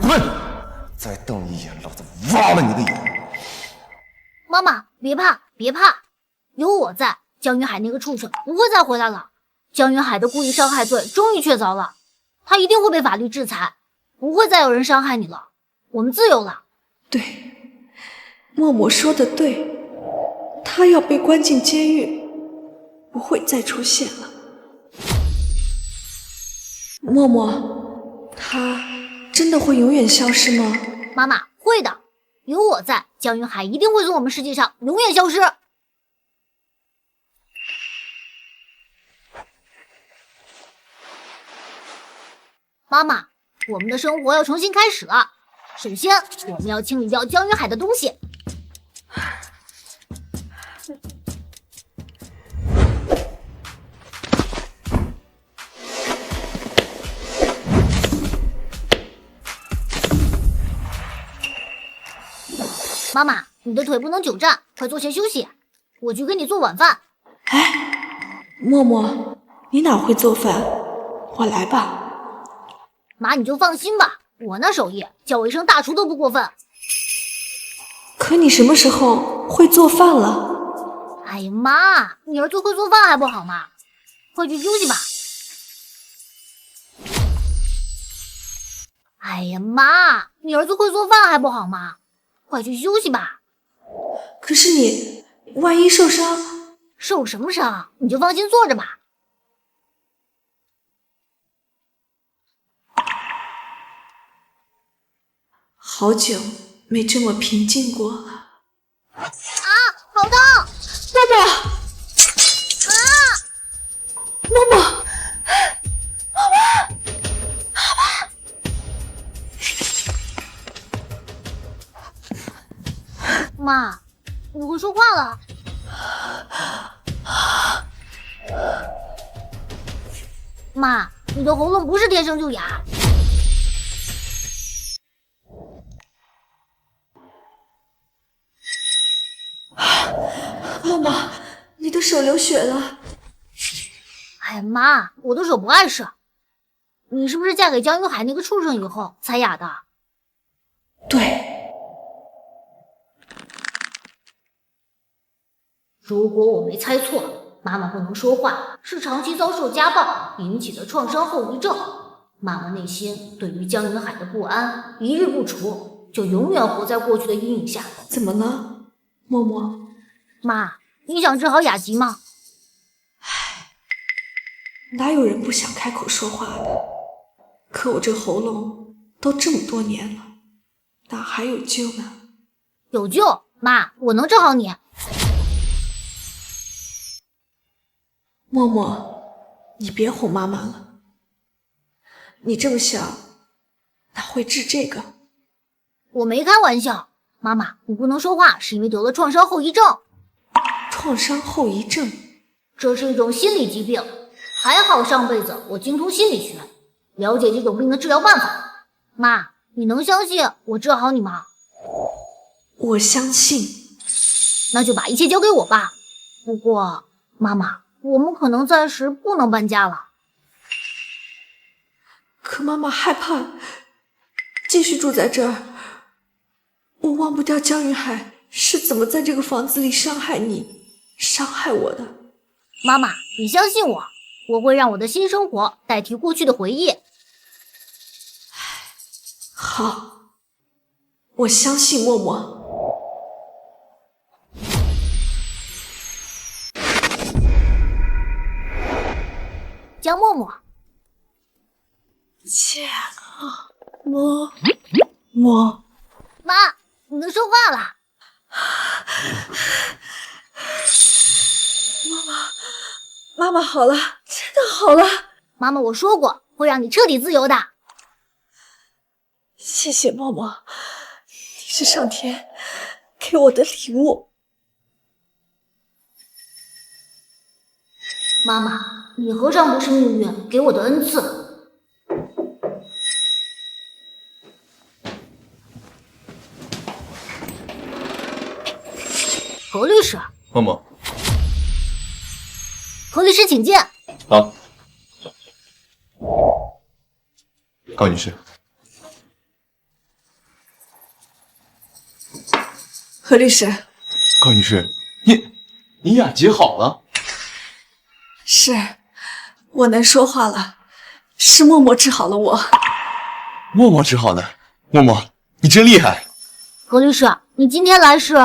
问！再瞪一眼，老子挖了你的眼！妈妈，别怕，别怕，有我在，江云海那个畜生不会再回来了。江云海的故意伤害罪终于确凿了，他一定会被法律制裁，不会再有人伤害你了。我们自由了。对，默默说的对，他要被关进监狱，不会再出现了。默默，他真的会永远消失吗？妈妈，会的，有我在，江云海一定会从我们世界上永远消失。妈妈，我们的生活要重新开始了。首先，我们要清理掉江云海的东西。妈妈，你的腿不能久站，快坐下休息。我去给你做晚饭。默默，你哪会做饭？我来吧。妈，你就放心吧，我那手艺叫我一声大厨都不过分。可你什么时候会做饭了？哎呀妈，你儿子会做饭还不好吗？快去休息吧。哎呀妈，你儿子会做饭还不好吗？快去休息吧。可是你万一受伤，受什么伤？你就放心坐着吧。好久没这么平静过了。啊，好痛！默默，啊，默默，妈，你会说话了。妈，你的喉咙不是天生就哑。默默，你的手流血了。哎呀妈，我的手不碍事。你是不是嫁给江云海那个畜生以后才哑的？对。如果我没猜错，妈妈不能说话，是长期遭受家暴引起的创伤后遗症。妈妈内心对于江云海的不安一日不除，就永远活在过去的阴影下。怎么了，默默？妈，你想治好雅集吗？哪有人不想开口说话的？可我这喉咙都这么多年了，哪还有救呢？有救，妈，我能治好你。默默，你别哄妈妈了。你这么小，哪会治这个？我没开玩笑。妈妈，你不能说话，是因为得了创伤后遗症。创伤后遗症，这是一种心理疾病。还好上辈子我精通心理学，了解这种病的治疗办法。妈，你能相信我治好你吗？我相信。那就把一切交给我吧。不过，妈妈，我们可能暂时不能搬家了。可妈妈害怕继续住在这儿。我忘不掉江云海是怎么在这个房子里伤害你、伤害我的。妈妈，你相信我，我会让我的新生活代替过去的回忆。好，我相信默默。江默默，切，默默，妈，你能说话了。妈妈好了，真的好了。妈妈，我说过会让你彻底自由的。谢谢默默，你是上天给我的礼物。妈妈，你何尝不是命运给我的恩赐？何律师，默默，何律师请进。好，高女士。何律师，高女士，你雅洁好了？是，我能说话了，是默默治好了我。默默治好的，默默，你真厉害。何律师，你今天来是？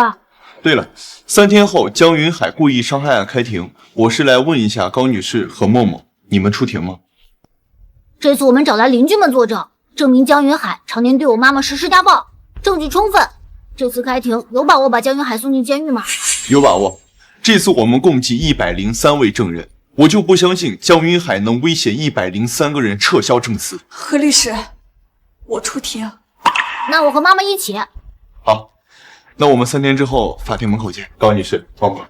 对了，3天后江云海故意伤害案开庭，我是来问一下高女士和默默，你们出庭吗？这次我们找来邻居们作证，证明江云海常年对我妈妈实施家暴，证据充分。这次开庭有把握把江云海送进监狱吗？有把握。这次我们共计103位证人，我就不相信江云海能威胁103个人撤销证词。何律师，我出庭。那我和妈妈一起。好，那我们3天之后法庭门口见。高女士，默默，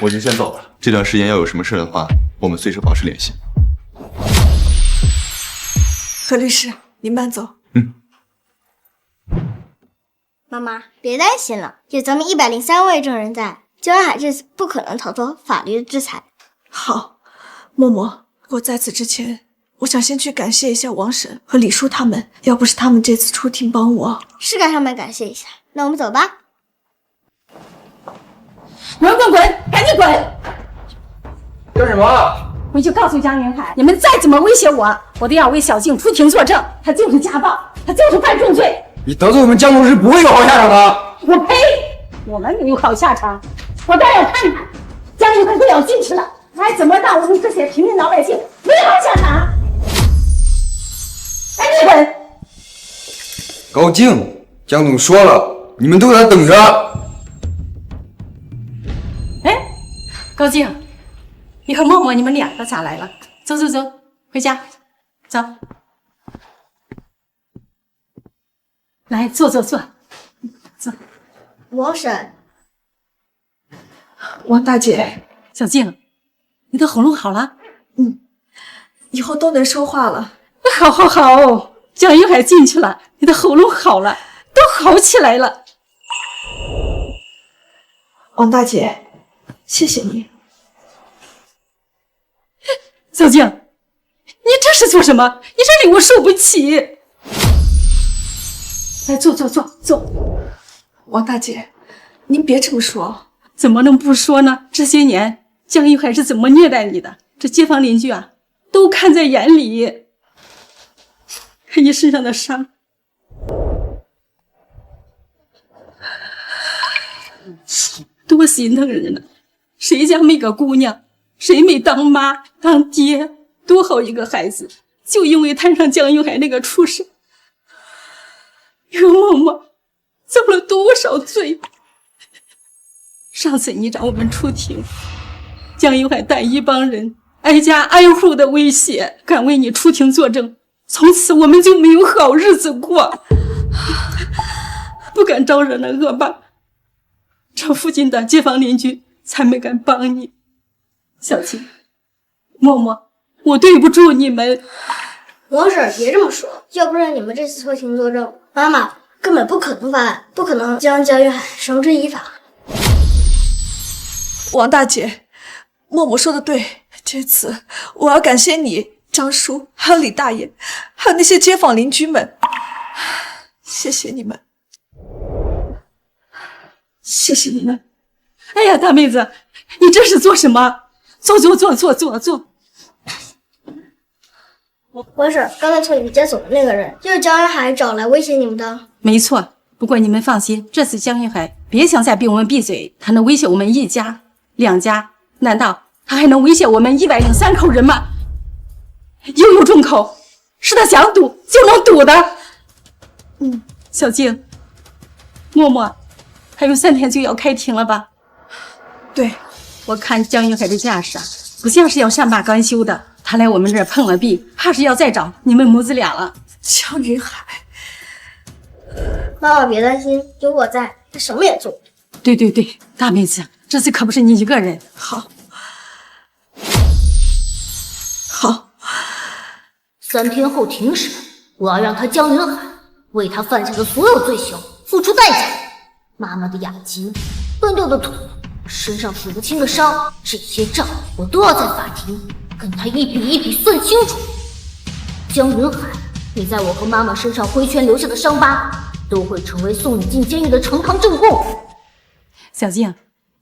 我就先走了。这段时间要有什么事的话，我们随时保持联系。何律师，您慢走。妈妈，别担心了，有咱们103位证人在，江云海这次不可能逃脱法律的制裁。好，默默，我在此之前，我想先去感谢一下王婶和李叔他们，要不是他们这次出庭帮我，是该上门感谢一下。那我们走吧。滚滚滚，赶紧滚！干什么？回去告诉江云海，你们再怎么威胁我，我都要为小静出庭作证。他就是家暴，他就是犯重罪。你得罪我们江同事不会有好下场的。我呸！我们没有好下场，我倒要看看江云海都要进去了，还怎么让我们这些平民老百姓没好下场？赶紧滚！高静，江总说了，你们都在等着。哎，高静，你和默默你们两个咋来了？走走走，回家，走。来，坐坐坐，坐。王婶，王大姐，小静，你的喉咙好了？以后都能说话了。好，好，好，江云海进去了，你的喉咙好了，都好起来了。王大姐，谢谢你。小静，你这是做什么？你这令我受不起。来，坐坐坐坐。王大姐，您别这么说。怎么能不说呢？这些年江云海是怎么虐待你的，这街坊邻居啊都看在眼里。看你身上的伤，多心疼人呢！谁家没个姑娘？谁没当妈当爹？多好一个孩子，就因为摊上江云海那个畜生。刘嬷嬷遭了多少罪？上次你找我们出庭，江云海带一帮人挨家挨户的威胁，敢为你出庭作证，从此我们就没有好日子过，不敢招惹那恶霸，这附近的街坊邻居才没敢帮你。小静，默默，我对不住你们。王婶，别这么说，要不然你们这次出庭作证，妈妈根本不可能犯案，不可能将江云海绳之以法。王大姐，默默说的对，这次我要感谢你、张叔，还有李大爷，还有那些街坊邻居们。谢谢你们，谢谢你们。哎呀，大妹子，你这是做什么？坐。我是刚才从你们家走的那个人，就是江云海找来威胁你们的。没错，不过你们放心，这次江云海别想再逼我们闭嘴，他能威胁我们1家、2家，难道他还能威胁我们103口人吗？悠悠众口，是他想赌就能赌的。小静、默默，还有3天就要开庭了吧？对，我看江云海的架势啊，不像是要善罢甘休的。他来我们这儿碰了壁，怕是要再找你们母子俩了。江云海，妈妈别担心，有我在，他什么也做不了。对，大妹子，这次可不是你一个人。好，3天后庭审，我要让他江云海为他犯下的所有罪行付出代价。妈妈的雅集，断掉的腿，身上数不清的伤，这些账我都要在法庭跟他一笔一笔算清楚。江云海，你在我和妈妈身上挥拳留下的伤疤，都会成为送你进监狱的呈堂证供。小静，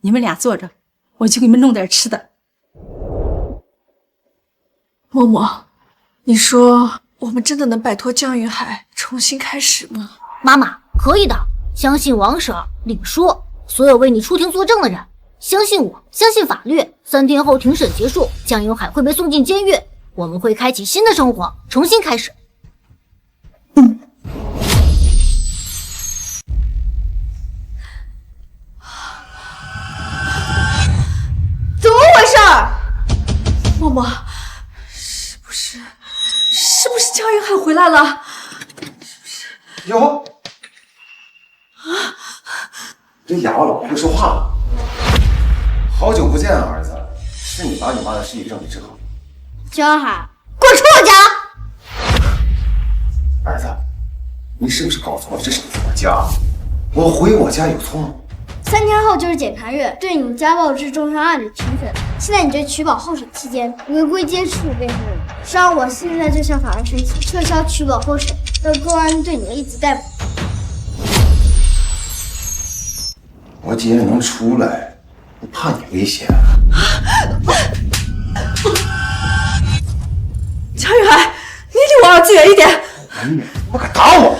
你们俩坐着，我去给你们弄点吃的。默默，你说我们真的能摆脱江云海，重新开始吗？妈妈，可以的，相信王婶、李叔，所有为你出庭作证的人，相信我，相信法律。3天后庭审结束，江云海会被送进监狱，我们会开启新的生活，重新开始。怎么回事？默默，是不是江云海回来了？有。这哑巴老婆会说话了。好久不见啊，儿子，是你把你妈的失忆症给治好。江云海，滚出我家！儿子，你是不是搞错了？这是我家，我回我家有错吗？3天后就是检察院对你家暴致重伤案的庭审，现在你这取保候审期间违规监视被害人，是让我现在就向法院申请撤销取保候审，让公安对你一直逮捕。我既然能出来，不怕你危险。江云海，你离我儿子远一点！你不敢打我！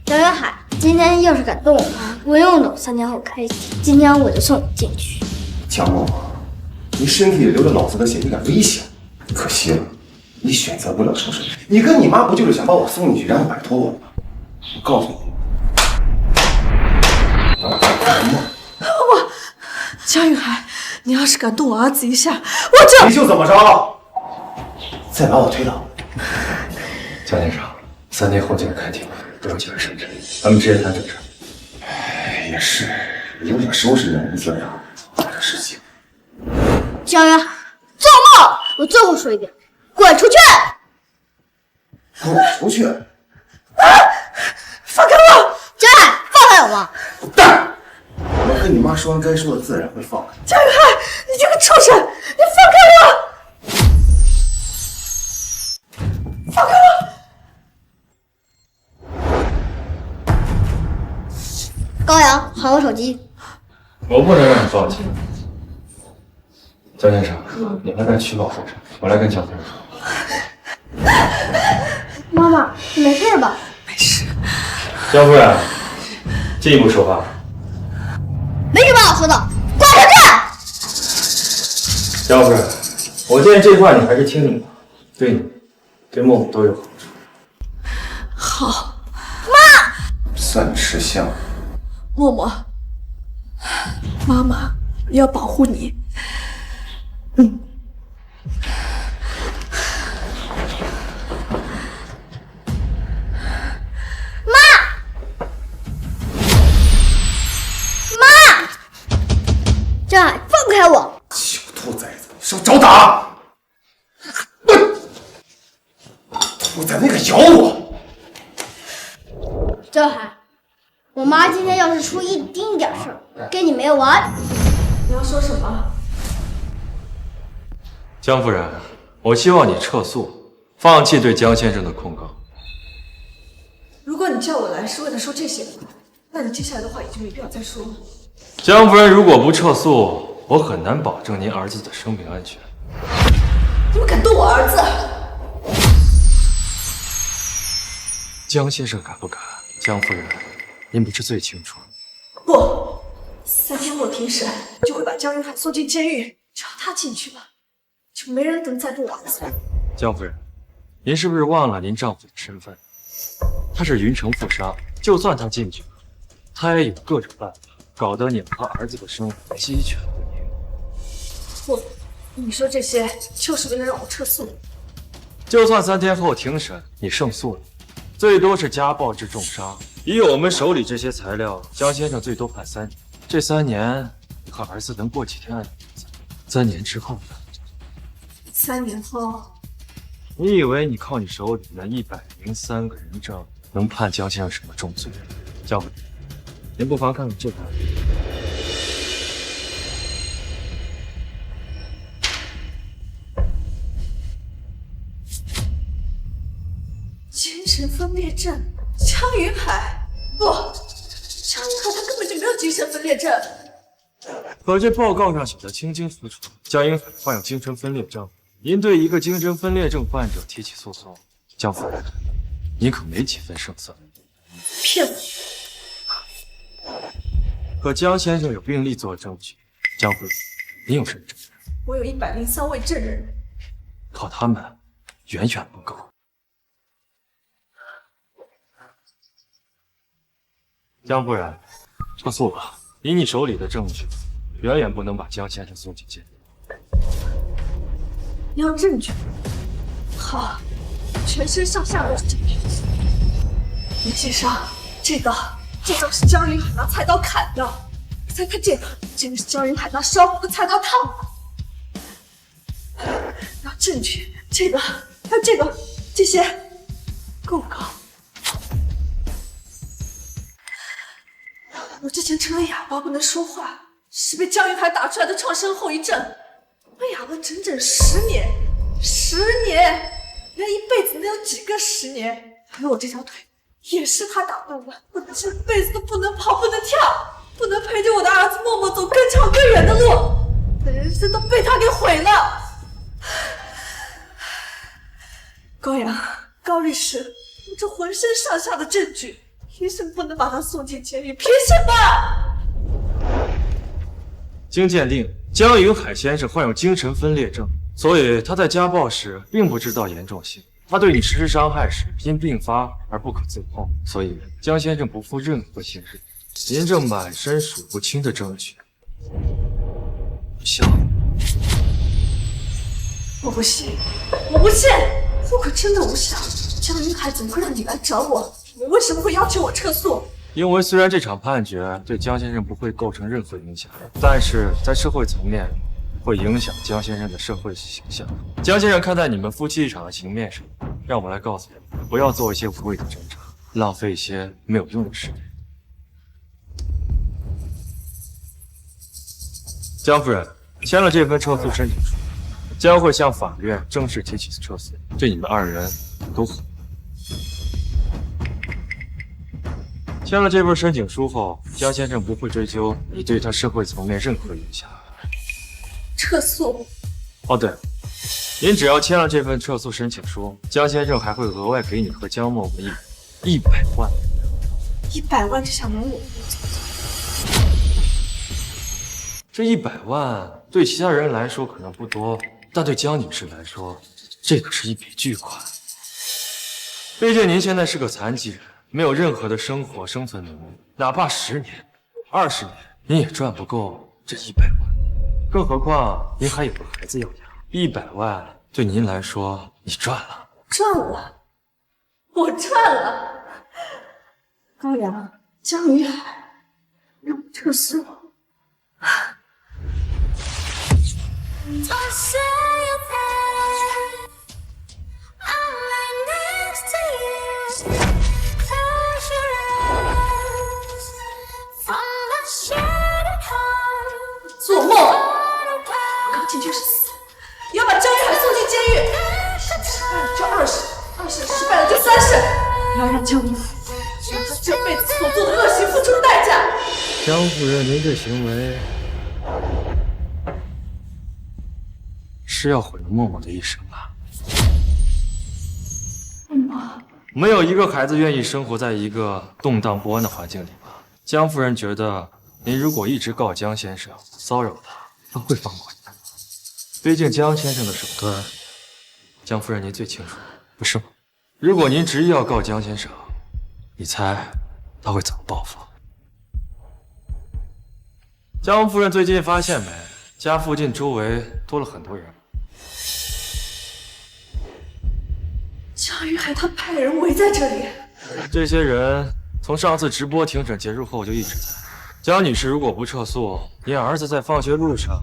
江云海，今天要是敢动我妈，不用等3天后开庭，今天我就送你进去。江默默，你身体里流着老子的血，你敢危险？可惜了，你选择不了受审。你跟你妈不就是想把我送进去，然后摆脱我吗？我告诉你，我江云海，你要是敢动我儿子一下，我就你就怎么着？再把我推倒。江先生，3天后就要开庭了，不用接着审审，咱们直接谈正事。也是，有点收拾人这样大的事情。江云海，做梦！我最后说一遍，滚出去！滚出去！放开我！江云海，放开我吧！滚蛋！我跟你妈说完该说的，自然会放开。江云海，你这个畜生，你放开我！放开我！高阳，还我手机。我不能让你报警。江先生，你还在取保候审，我来跟江先生说。妈妈，你没事吧？没事。江夫人，进一步说话。没什么好说的，滚出去！江夫人，我建议这话你还是听听吧，对你、对默默都有好处。好。妈，算你识相。默默，妈妈要保护你。江海，放开我！小兔崽子，少找打！兔崽那个咬我！江海，我妈今天要是出一丁点事儿，跟你没完！你要说什么？江夫人，我希望你撤诉，放弃对江先生的控告。如果你叫我来是为了说这些，那你接下来的话已经没必要再说了。江夫人如果不撤诉，我很难保证您儿子的生命安全。你们敢动我儿子？江先生敢不敢？江夫人，您不是最清楚。不，3天后庭审就会把江云海送进监狱，只要他进去了，就没人能再动我儿子。江夫人，您是不是忘了您丈夫的身份？他是云城富商，就算他进去了，他也有各种办法搞得你和儿子的生活鸡犬不宁。不，你说这些就是为了让我撤诉。就算3天后庭审你胜诉了，最多是家暴致重伤。以我们手里这些材料，江先生最多判3年。这3年，你和儿子能过几天安宁？3年之后呢？3年后，你以为你靠你手里那103个人证能判江先生什么重罪？江夫人，您不妨看看这个。精神分裂症，江云海，不，江云海他根本就没有精神分裂症。可这报告上写的清清楚楚，江云海患有精神分裂症。您对一个精神分裂症患者提起诉讼，江夫人，您可没几分胜算。骗我！可江先生有病历做证据，江夫人，您有什么证据？我有103位证人，靠他们远远不够。江夫人，撤诉吧。以你手里的证据，远远不能把江先生送进监狱。你要证据？好，全身上下都是证据。你记上，这刀是江云海拿菜刀砍的。再看这个是江云海拿烧火的菜刀烫的。要证据，这个还有这个，这些够不够？我之前成了哑巴，不能说话，是被江云海打出来的创伤后遗症。我哑了整整10年，10年，人一辈子能有几个10年？还有我这条腿，也是他打断的。我这辈子都不能跑，不能跳，不能陪着我的儿子默默走更长更远的路，我的人生都被他给毁了。高阳，高律师，我这浑身上下的证据，凭什么不能把他送进监狱？凭什么？经鉴定，江云海先生患有精神分裂症，所以他在家暴时并不知道严重性。他对你实施伤害时因并发而不可自控，所以江先生不负任何刑事。您这满身数不清的证据，无效。我不信，我不信！如果真的无效，江云海怎么会让你来找我？你为什么会要求我撤诉？因为虽然这场判决对江先生不会构成任何影响，但是在社会层面会影响江先生的社会形象。江先生看待你们夫妻一场的情面时，让我来告诉你，不要做一些无谓的挣扎，浪费一些没有用的时间。江夫人签了这份撤诉申请书，将会向法院正式提起撤诉，对你们2人都好。签了这份申请书后，江先生不会追究你对他社会层面任何影响。撤诉？哦，对了，您只要签了这份撤诉申请书，江先生还会额外给你和江默文100万。100万就想拿我？这100万对其他人来说可能不多，但对江女士来说，这可是一笔巨款。毕竟您现在是个残疾人，没有任何的生活生存能力，哪怕10年、20年，您也赚不够这100万。更何况您还有个孩子要养，100万对您来说，你赚了。赚了，我赚了。高阳，江云海，让我撤诉。做梦！我刚进去是死，要把江云海送进监狱。就20要让江云海为他这辈子所做的恶行付出代价。江夫人，您这行为是要毁了默默的一生啊！没有一个孩子愿意生活在一个动荡不安的环境里吧？江夫人觉得，您如果一直告江先生骚扰他会放过你。毕竟江先生的手段，江夫人您最清楚，不是吗？如果您执意要告江先生，你猜他会怎么报复？江夫人最近发现没，家附近周围多了很多人。江云海他派人围在这里，这些人从上次直播庭审结束后就一直在。江女士如果不撤诉，您儿子在放学路上，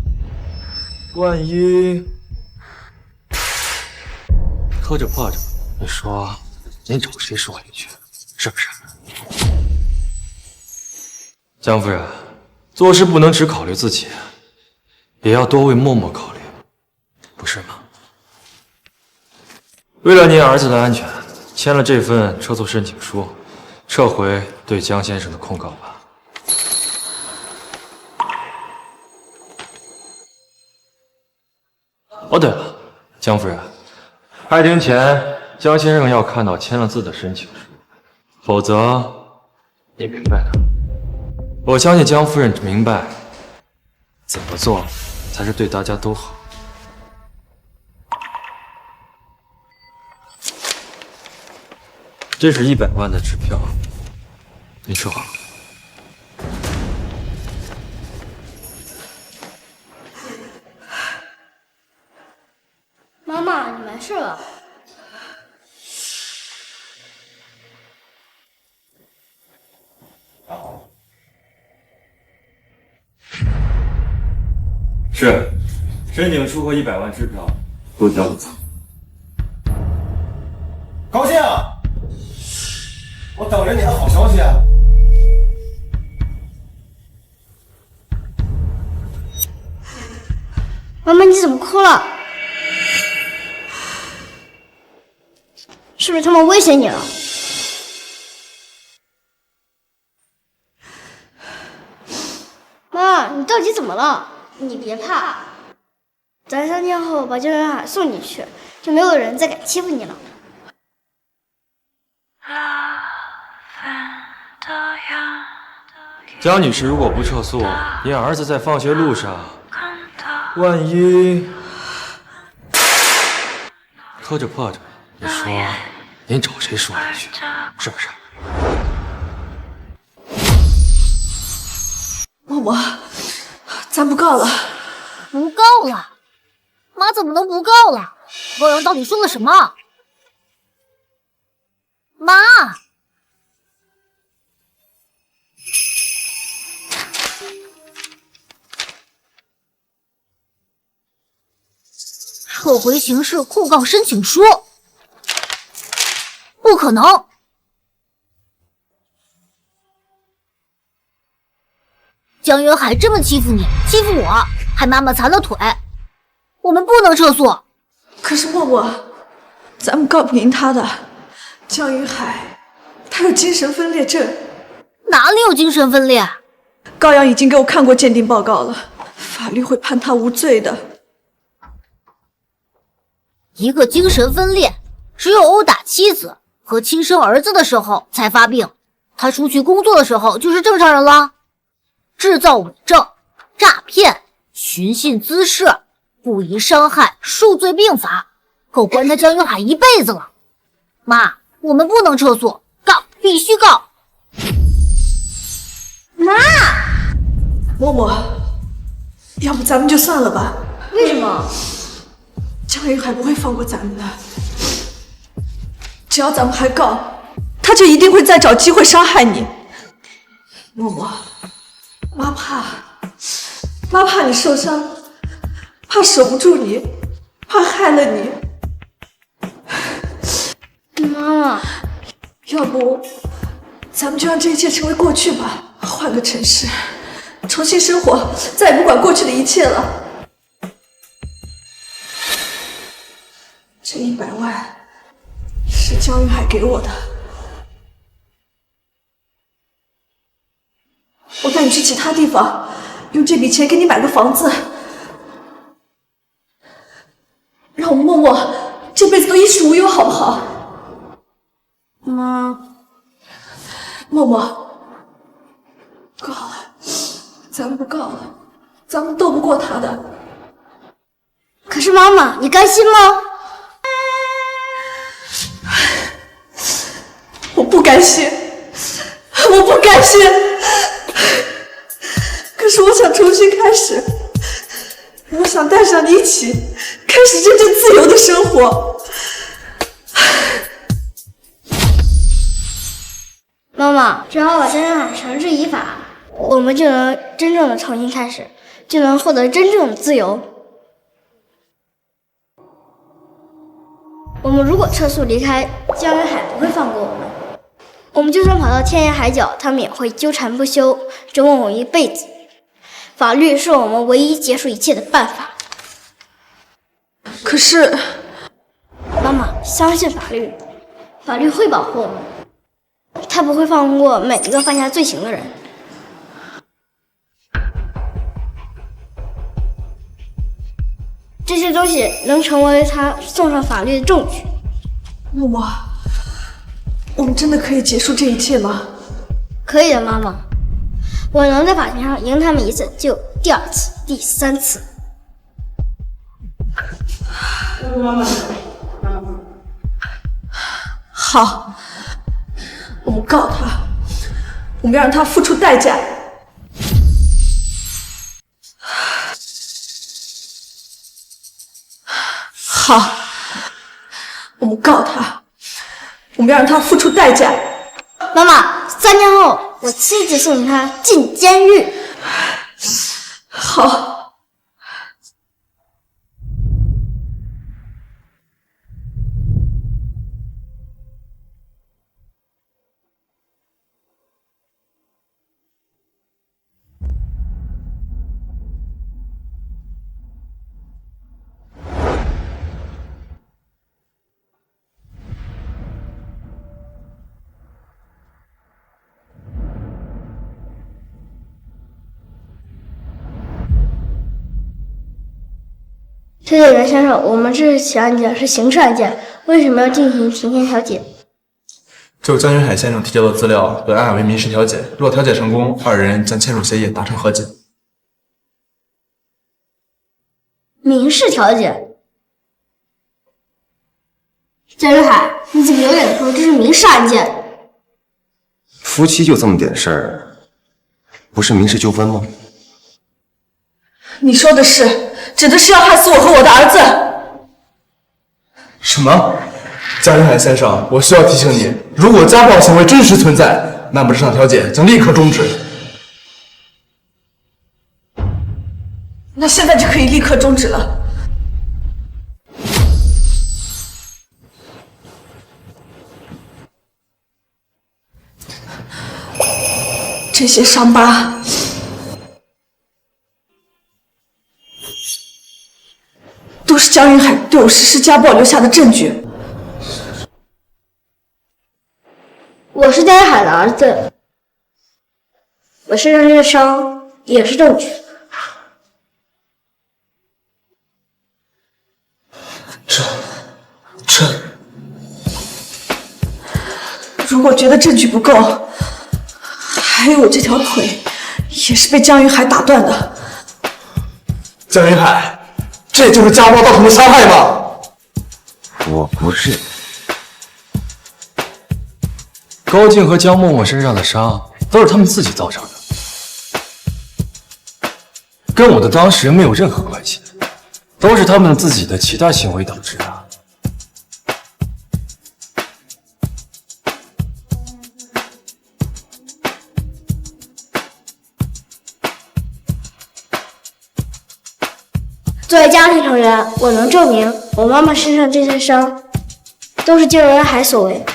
万一磕着碰着，你说您找谁说一句，是不是？江夫人，做事不能只考虑自己，也要多为默默考虑，不是吗？为了您儿子的安全，签了这份撤诉申请书，撤回对江先生的控告吧。哦，对了，江夫人，开庭前江先生要看到签了字的申请书，否则你明白的。我相信江夫人明白怎么做才是对大家都好。这是100万的支票，你收好。妈妈，你没事吧？是，申请书和100万支票都交了。高兴，我等着你的好消息啊！妈妈，你怎么哭了？是不是他们威胁你了？妈，你到底怎么了？你别怕，咱3天后把江远海送你去，就没有人再敢欺负你了。江女士如果不撤诉，您儿子在放学路上，万一磕着碰着，你说您找谁说一句，是不是？默默，咱不告了。不告了？妈怎么能不告了？欧阳到底说了什么？妈！撤回刑事控告申请书？不可能！江云海这么欺负你，欺负我，害妈妈残了腿，我们不能撤诉。可是默默，咱们告不赢他的。江云海，他有精神分裂症。哪里有精神分裂？高阳已经给我看过鉴定报告了，法律会判他无罪的。一个精神分裂，只有殴打妻子和亲生儿子的时候才发病，他出去工作的时候就是正常人了。制造伪证、诈骗、寻衅滋事、故意伤害数罪并罚，够关他江云海一辈子了。妈，我们不能撤诉，告，必须告。妈，默默，要不咱们就算了吧？为什么？江云海不会放过咱们的，只要咱们还告，他就一定会再找机会伤害你。默默，妈怕你受伤，怕守不住你，怕害了你。妈妈，要不咱们就让这一切成为过去吧，换个城市，重新生活，再也不管过去的一切了。这100万是江云海给我的，你去其他地方，用这笔钱给你买个房子，让我们默默这辈子都衣食无忧，好不好？妈，默默，够了，咱们不告了，咱们斗不过他的。可是妈妈，你甘心吗？我不甘心，我不甘心。可是我想重新开始，我想带上你一起开始真正自由的生活。妈妈，只要把江云海绳之以法，我们就能真正的重新开始，就能获得真正的自由。我们如果撤诉离开，江云海不会放过我们。我们就算跑到天涯海角，他们也会纠缠不休，折磨我一辈子。法律是我们唯一结束一切的办法。可是，妈妈，相信法律，法律会保护我们，他不会放过每一个犯下罪行的人。这些东西能成为他送上法律的证据。默默，我们真的可以结束这一切吗？可以的，妈妈。我能在法庭上赢他们一次，就第二次、第三次。好，我们告他，我们要让他付出代价。好，我们告他，我们要让他付出代价。妈妈，3年后我亲自送他进监狱。好。推荐员先生，我们这起案件是刑事案件，为什么要进行庭前调解？就江云海先生提交的资料，本案为民事调解，若调解成功，二人将签署协议达成和解。民事调解？江云海，你怎么有脸说这是民事案件？夫妻就这么点事儿，不是民事纠纷吗？你说的是，指的是要害死我和我的儿子。什么？江云海先生，我需要提醒你，如果家暴行为真实存在，那么这场调解将立刻终止。那现在就可以立刻终止了。这些伤疤都是江云海对我实施家暴留下的证据。我是江云海的儿子，我身上这些伤也是证据。如果觉得证据不够，还有我这条腿也是被江云海打断的。江云海，这就是家暴造成的伤害吗？我不是。高静和江默默身上的伤都是他们自己造成的，跟我的当事人没有任何关系，都是他们自己的其他行为导致的。作为家庭成员，我能证明我妈妈身上这些伤都是江云海所为。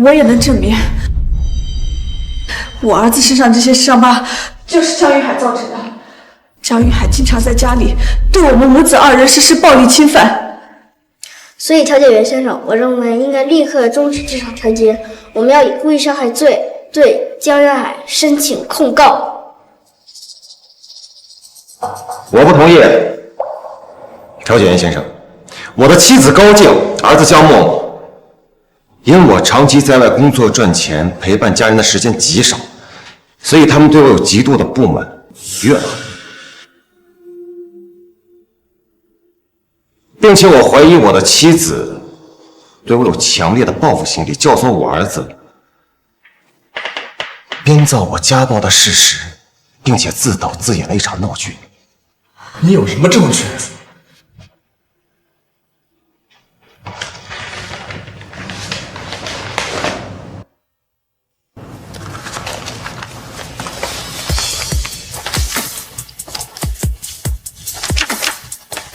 我也能证明，我儿子身上这些伤疤就是江云海造成的。江云海经常在家里对我们母子二人实施暴力侵犯，所以，调解员先生，我认为应该立刻终止这场调解。我们要以故意伤害罪对江远海申请控告。我不同意。调解员先生，我的妻子高静，儿子江默默，因我长期在外工作赚钱，陪伴家人的时间极少，所以他们对我有极度的不满、怨恨，并且我怀疑我的妻子对我有强烈的报复心理，教唆我儿子编造我家暴的事实，并且自导自演了一场闹剧。你有什么证据？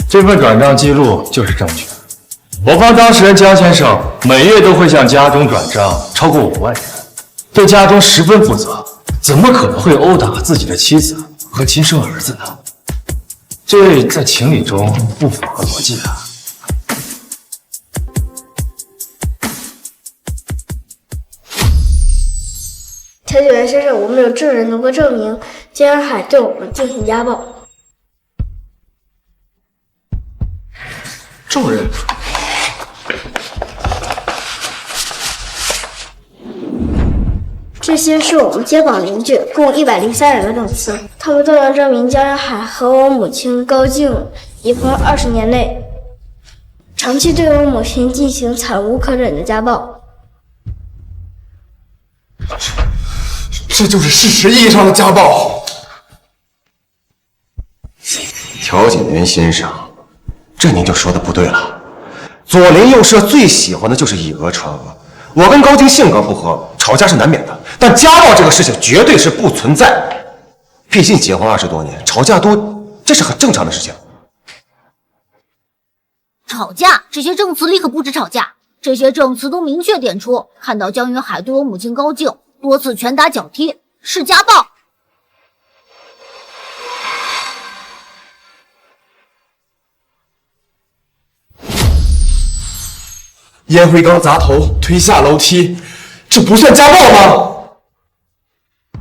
这份转账记录就是证据。我方当事人江先生每月都会向家中转账超过5万元，对家中十分负责，怎么可能会殴打自己的妻子和亲生儿子呢？这在情理中不符合逻辑啊！调解员先生，我们有证人能够证明江远海对我们进行家暴。证人？这些是我们街坊邻居共103人的证词，他们都能证明江远海和我母亲高静已婚20年内，长期对我母亲进行惨无可忍的家暴。这就是事实意义上的家暴。调解员先生，这您就说的不对了。左邻右舍最喜欢的就是以讹传讹。我跟高静性格不合，吵架是难免的，但家暴这个事情绝对是不存在。毕竟结婚20多年，吵架多，这是很正常的事情。吵架，这些证词里可不止吵架，这些证词都明确点出，看到江云海对我母亲高静多次拳打脚踢，是家暴。烟灰缸砸头，推下楼梯，这不算家暴吗？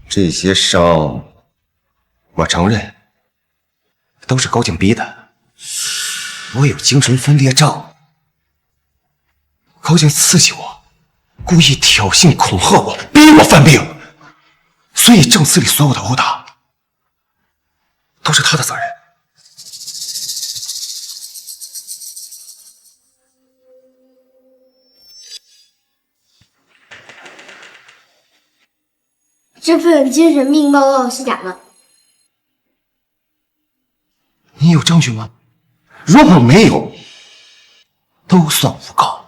这些伤，我承认，都是高静逼的。我有精神分裂症，高静刺激我，故意挑衅恐吓我，逼我犯病，所以证词里所有的殴打都是他的责任。这份精神病报告是假的。你有证据吗？如果没有，都算诬告。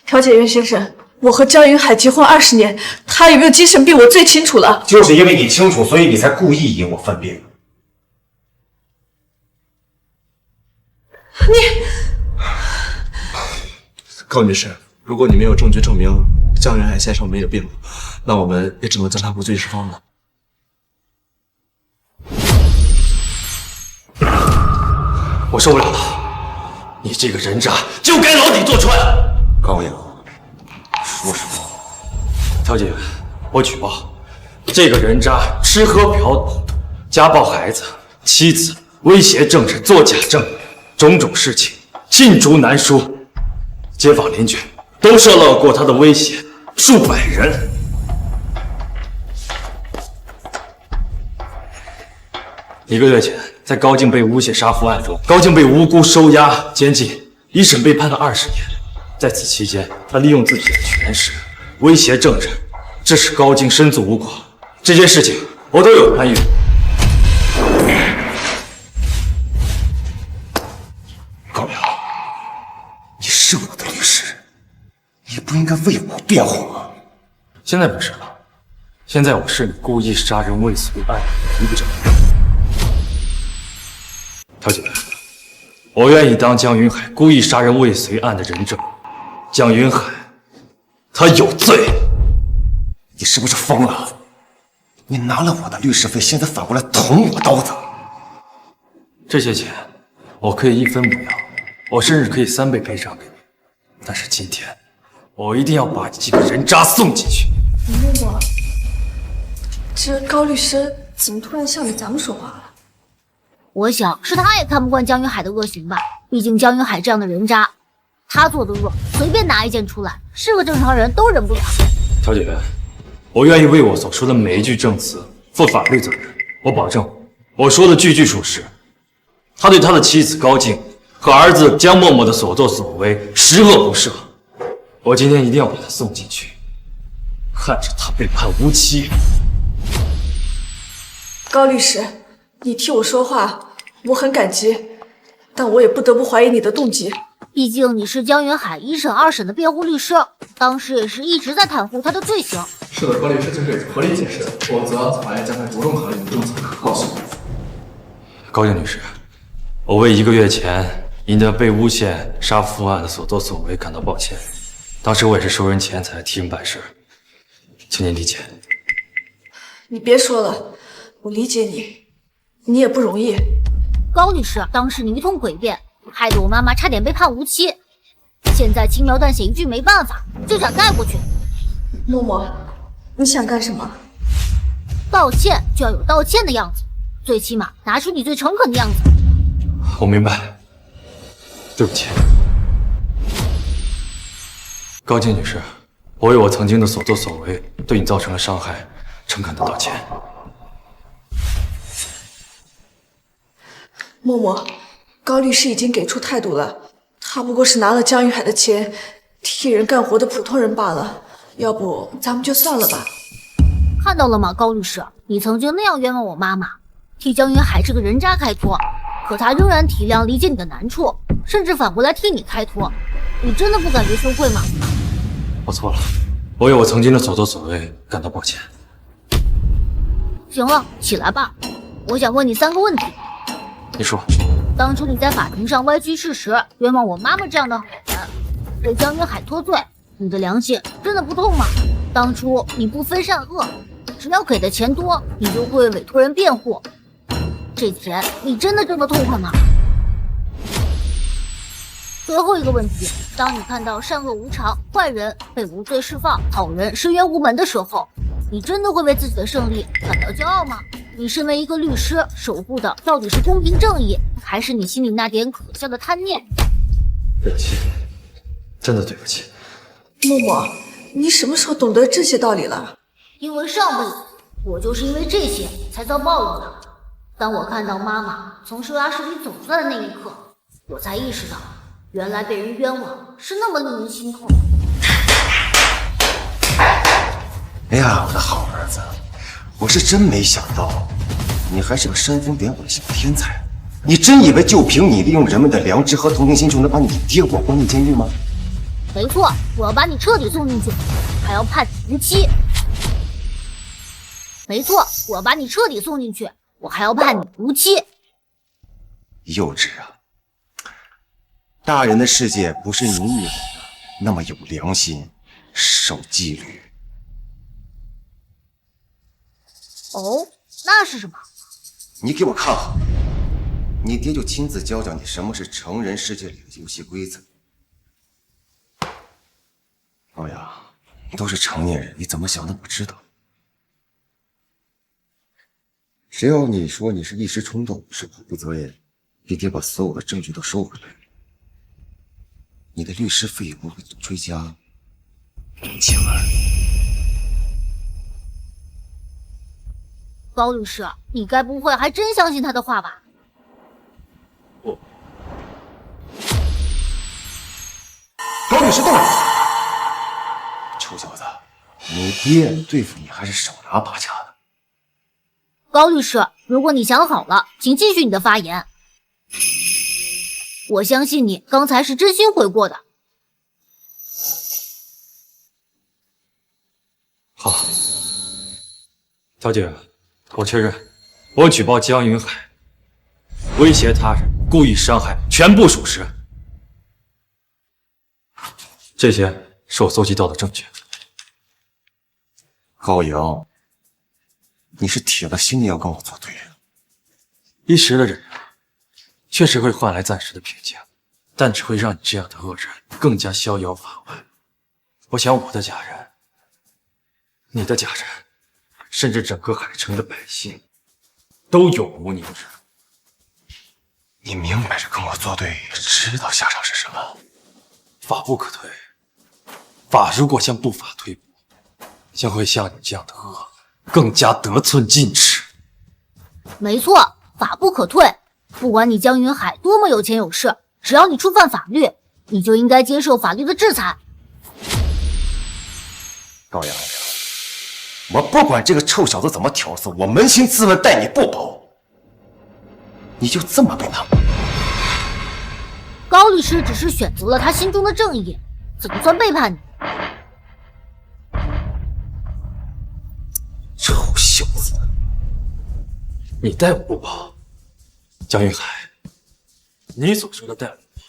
调解员先生，我和江云海结婚20年，他有没有精神病我最清楚了。就是因为你清楚，所以你才故意引我犯病。高女士，如果你没有证据证明江云海先生没有病，那我们也只能将他无罪释放了。我受不了了，你这个人渣就该牢底坐穿！高阳，说实话，调解员，我举报这个人渣吃喝嫖赌，家暴孩子、妻子，威胁证人、作假证明，种种事情罄竹难书，街坊邻居都受到过他的威胁，数百人。1个月前，在高静被诬陷杀夫案中，高静被无辜收押监禁，一审被判了20年。在此期间，他利用自己的权势威胁证人，致使高静身足无果。这些事情我都有参与。高阳，你是我的律师，你不应该为我辩护吗？现在不是了，现在我是你故意杀人未遂案的一个证人。调解员，我愿意当江云海故意杀人未遂案的人证。江云海，他有罪。你是不是疯了？你拿了我的律师费，现在反过来捅我刀子。这些钱我可以1分不要，我甚至可以3倍赔偿给你。但是今天，我一定要把你这个人渣送进去。默默，这高律师怎么突然向着咱们说话了？我想是他也看不惯江云海的恶行吧，毕竟江云海这样的人渣，他做的恶随便拿一件出来，是个正常人都忍不了。调解员，我愿意为我所说的每一句证词负法律责任。我保证，我说的句句属实。他对他的妻子高静和儿子江默默的所作所为十恶不赦。我今天一定要把他送进去，看着他被判无期。高律师，你替我说话，我很感激，但我也不得不怀疑你的动机。毕竟你是江云海1审2审的辩护律师，当时也是一直在袒护他的罪行。是的，高律师这是合理解释，否则法院将会着重考虑你的政策可靠性。高静女士，我为1个月前因的被诬陷杀父案的所作所为感到抱歉。当时我也是收人钱财替人办事，请您理解。你别说了，我理解你，你也不容易。高律师，当时你一通诡辩，害得我妈妈差点被判无期，现在轻描淡写一句没办法，就想盖过去。默默，你想干什么？道歉就要有道歉的样子，最起码拿出你最诚恳的样子。我明白，对不起，高静女士，我为我曾经的所作所为对你造成了伤害，诚恳的道歉。默默，高律师已经给出态度了，他不过是拿了江云海的钱，替人干活的普通人罢了。要不咱们就算了吧。看到了吗，高律师，你曾经那样冤枉我妈妈，替江云海这个人渣开脱，可他仍然体谅理解你的难处，甚至反过来替你开脱，你真的不感觉羞愧吗？我错了，我为我曾经的所作所为感到抱歉。行了，起来吧，我想问你3个问题。你说，当初你在法庭上歪曲事实，冤枉我妈妈这样的好人，为江云海脱罪，你的良心真的不痛吗？当初你不分善恶，只要给的钱多，你就会委托人辩护，这钱你真的挣得痛快吗？最后一个问题，当你看到善恶无常，坏人被无罪释放，好人深渊无门的时候，你真的会为自己的胜利感到骄傲吗？你身为一个律师，守护的到底是公平正义，还是你心里那点可笑的贪念？对不起，真的对不起。默默，你什么时候懂得这些道理了？因为上辈子我就是因为这些才遭报应的。当我看到妈妈从收押室里走出来的那一刻，我才意识到，原来被人冤枉是那么令人心痛。哎呀，我的好儿子，我是真没想到，你还是个煽风点火的小天才。你真以为就凭你利用人们的良知和同情心就能把你爹我关进监狱吗？没错，我要把你彻底送进去，还要判你无期。没错，我要把你彻底送进去，我还要判你无期。幼稚啊！大人的世界不是你以为的那么有良心、守纪律。哦，那是什么？你给我看好，你爹就亲自教教你什么是成人世界里的游戏规则。老杨，都是成年人，你怎么想的不知道？谁要你说你是一时冲动，是不负责任，你爹把所有的证据都收回来，你的律师费我会追加5000万。高律师，你该不会还真相信他的话吧？高律师动手！臭小子，你爹对付你还是手拿把掐的。高律师，如果你想好了，请继续你的发言。我相信你刚才是真心悔过的。好，调解员，我确认，我举报江云海威胁他人、故意伤害，全部属实。这些是我搜集到的证据。高颖，你是铁了心要跟我作对啊？一时的忍让，确实会换来暂时的平静，但只会让你这样的恶人更加逍遥法外。我想我的家人，你的家人，甚至整个海城的百姓，都永无宁日。你明摆着跟我作对，知道下场是什么？法不可退，法如果向不法退步，将会像你这样的恶更加得寸进尺。没错，法不可退。不管你江云海多么有钱有势，只要你触犯法律，你就应该接受法律的制裁。高阳，我不管这个臭小子怎么挑唆，我扪心自问，待你不薄，你就这么背叛我？高律师只是选择了他心中的正义，怎么算背叛你？臭小子，你待我不薄。江云海，你所说的待我不薄，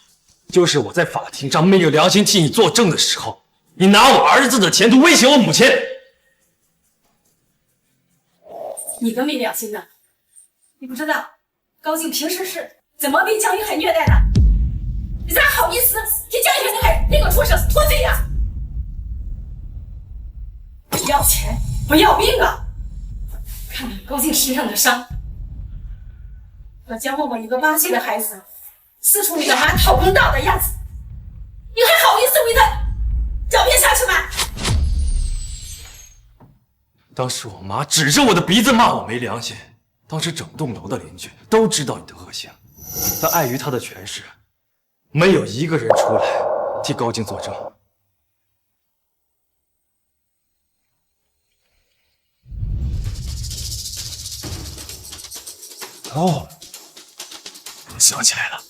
就是我在法庭上昧着良心替你作证的时候，你拿我儿子的前途威胁我母亲。你个没良心的！你不知道高静平时是怎么被江云海虐待的？你咋好意思给江云海那个畜生脱罪呀？不要钱，不要命啊！看看高静身上的伤，和江默默一个8岁的孩子四处你干嘛讨公道的样子，你还好意思为他狡辩下去吗？当时我妈指着我的鼻子骂我没良心，当时整栋楼的邻居都知道你的恶行，但碍于他的权势，没有一个人出来替高静作证。哦，我想起来了，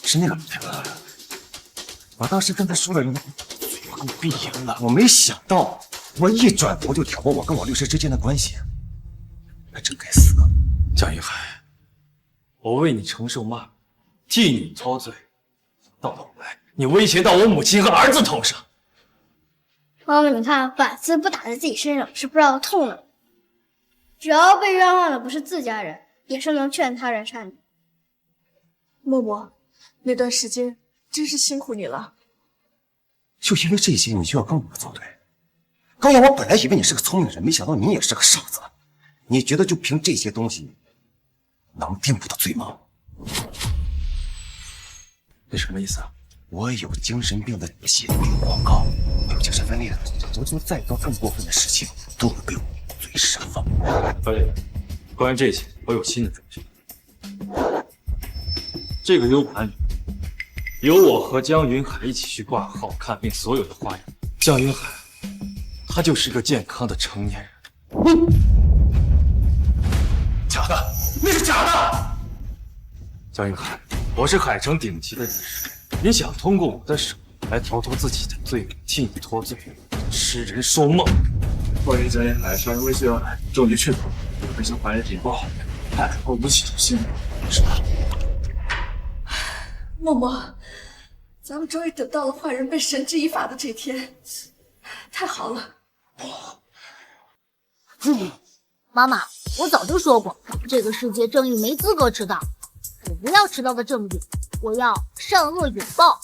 是那个老太婆。我当时跟她说了，嘴都闭严了。我没想到，我一转头就挑拨我跟我律师之间的关系，还真该死。江云海，我为你承受骂，替你操罪，到头来你威胁到我母亲和儿子头上。妈妈，你看，板子不打在自己身上是不知道痛的。只要被冤枉的不是自家人，也是能劝他人善良。默默，那段时间真是辛苦你了。就因为这些，你就要跟我作对？高阳，我本来以为你是个聪明人，没想到你也是个傻子。你觉得就凭这些东西，能定我的罪吗？你什么意思啊？我有精神病的写病广告，有精神分裂的，我做再多更过分的事情，都会被我罪释放。高阳，关于这些，我有新的证据。这个 U 盘里有我和江云海一起去挂号看病所有的花样。江云海，他就是个健康的成年人。假的，那是假的！江云海，我是海城顶级的律师，你想通过我的手来逃脱自己的罪名，替你脱罪，痴人说梦。关于江云海杀人未遂案，证据确凿，会向法院禀报，判处无期徒刑。是吧？默默，咱们终于等到了坏人被绳之以法的这天，太好了！妈妈，我早就说过，这个世界正义没资格迟到。我不要迟到的正义，我要善恶有报，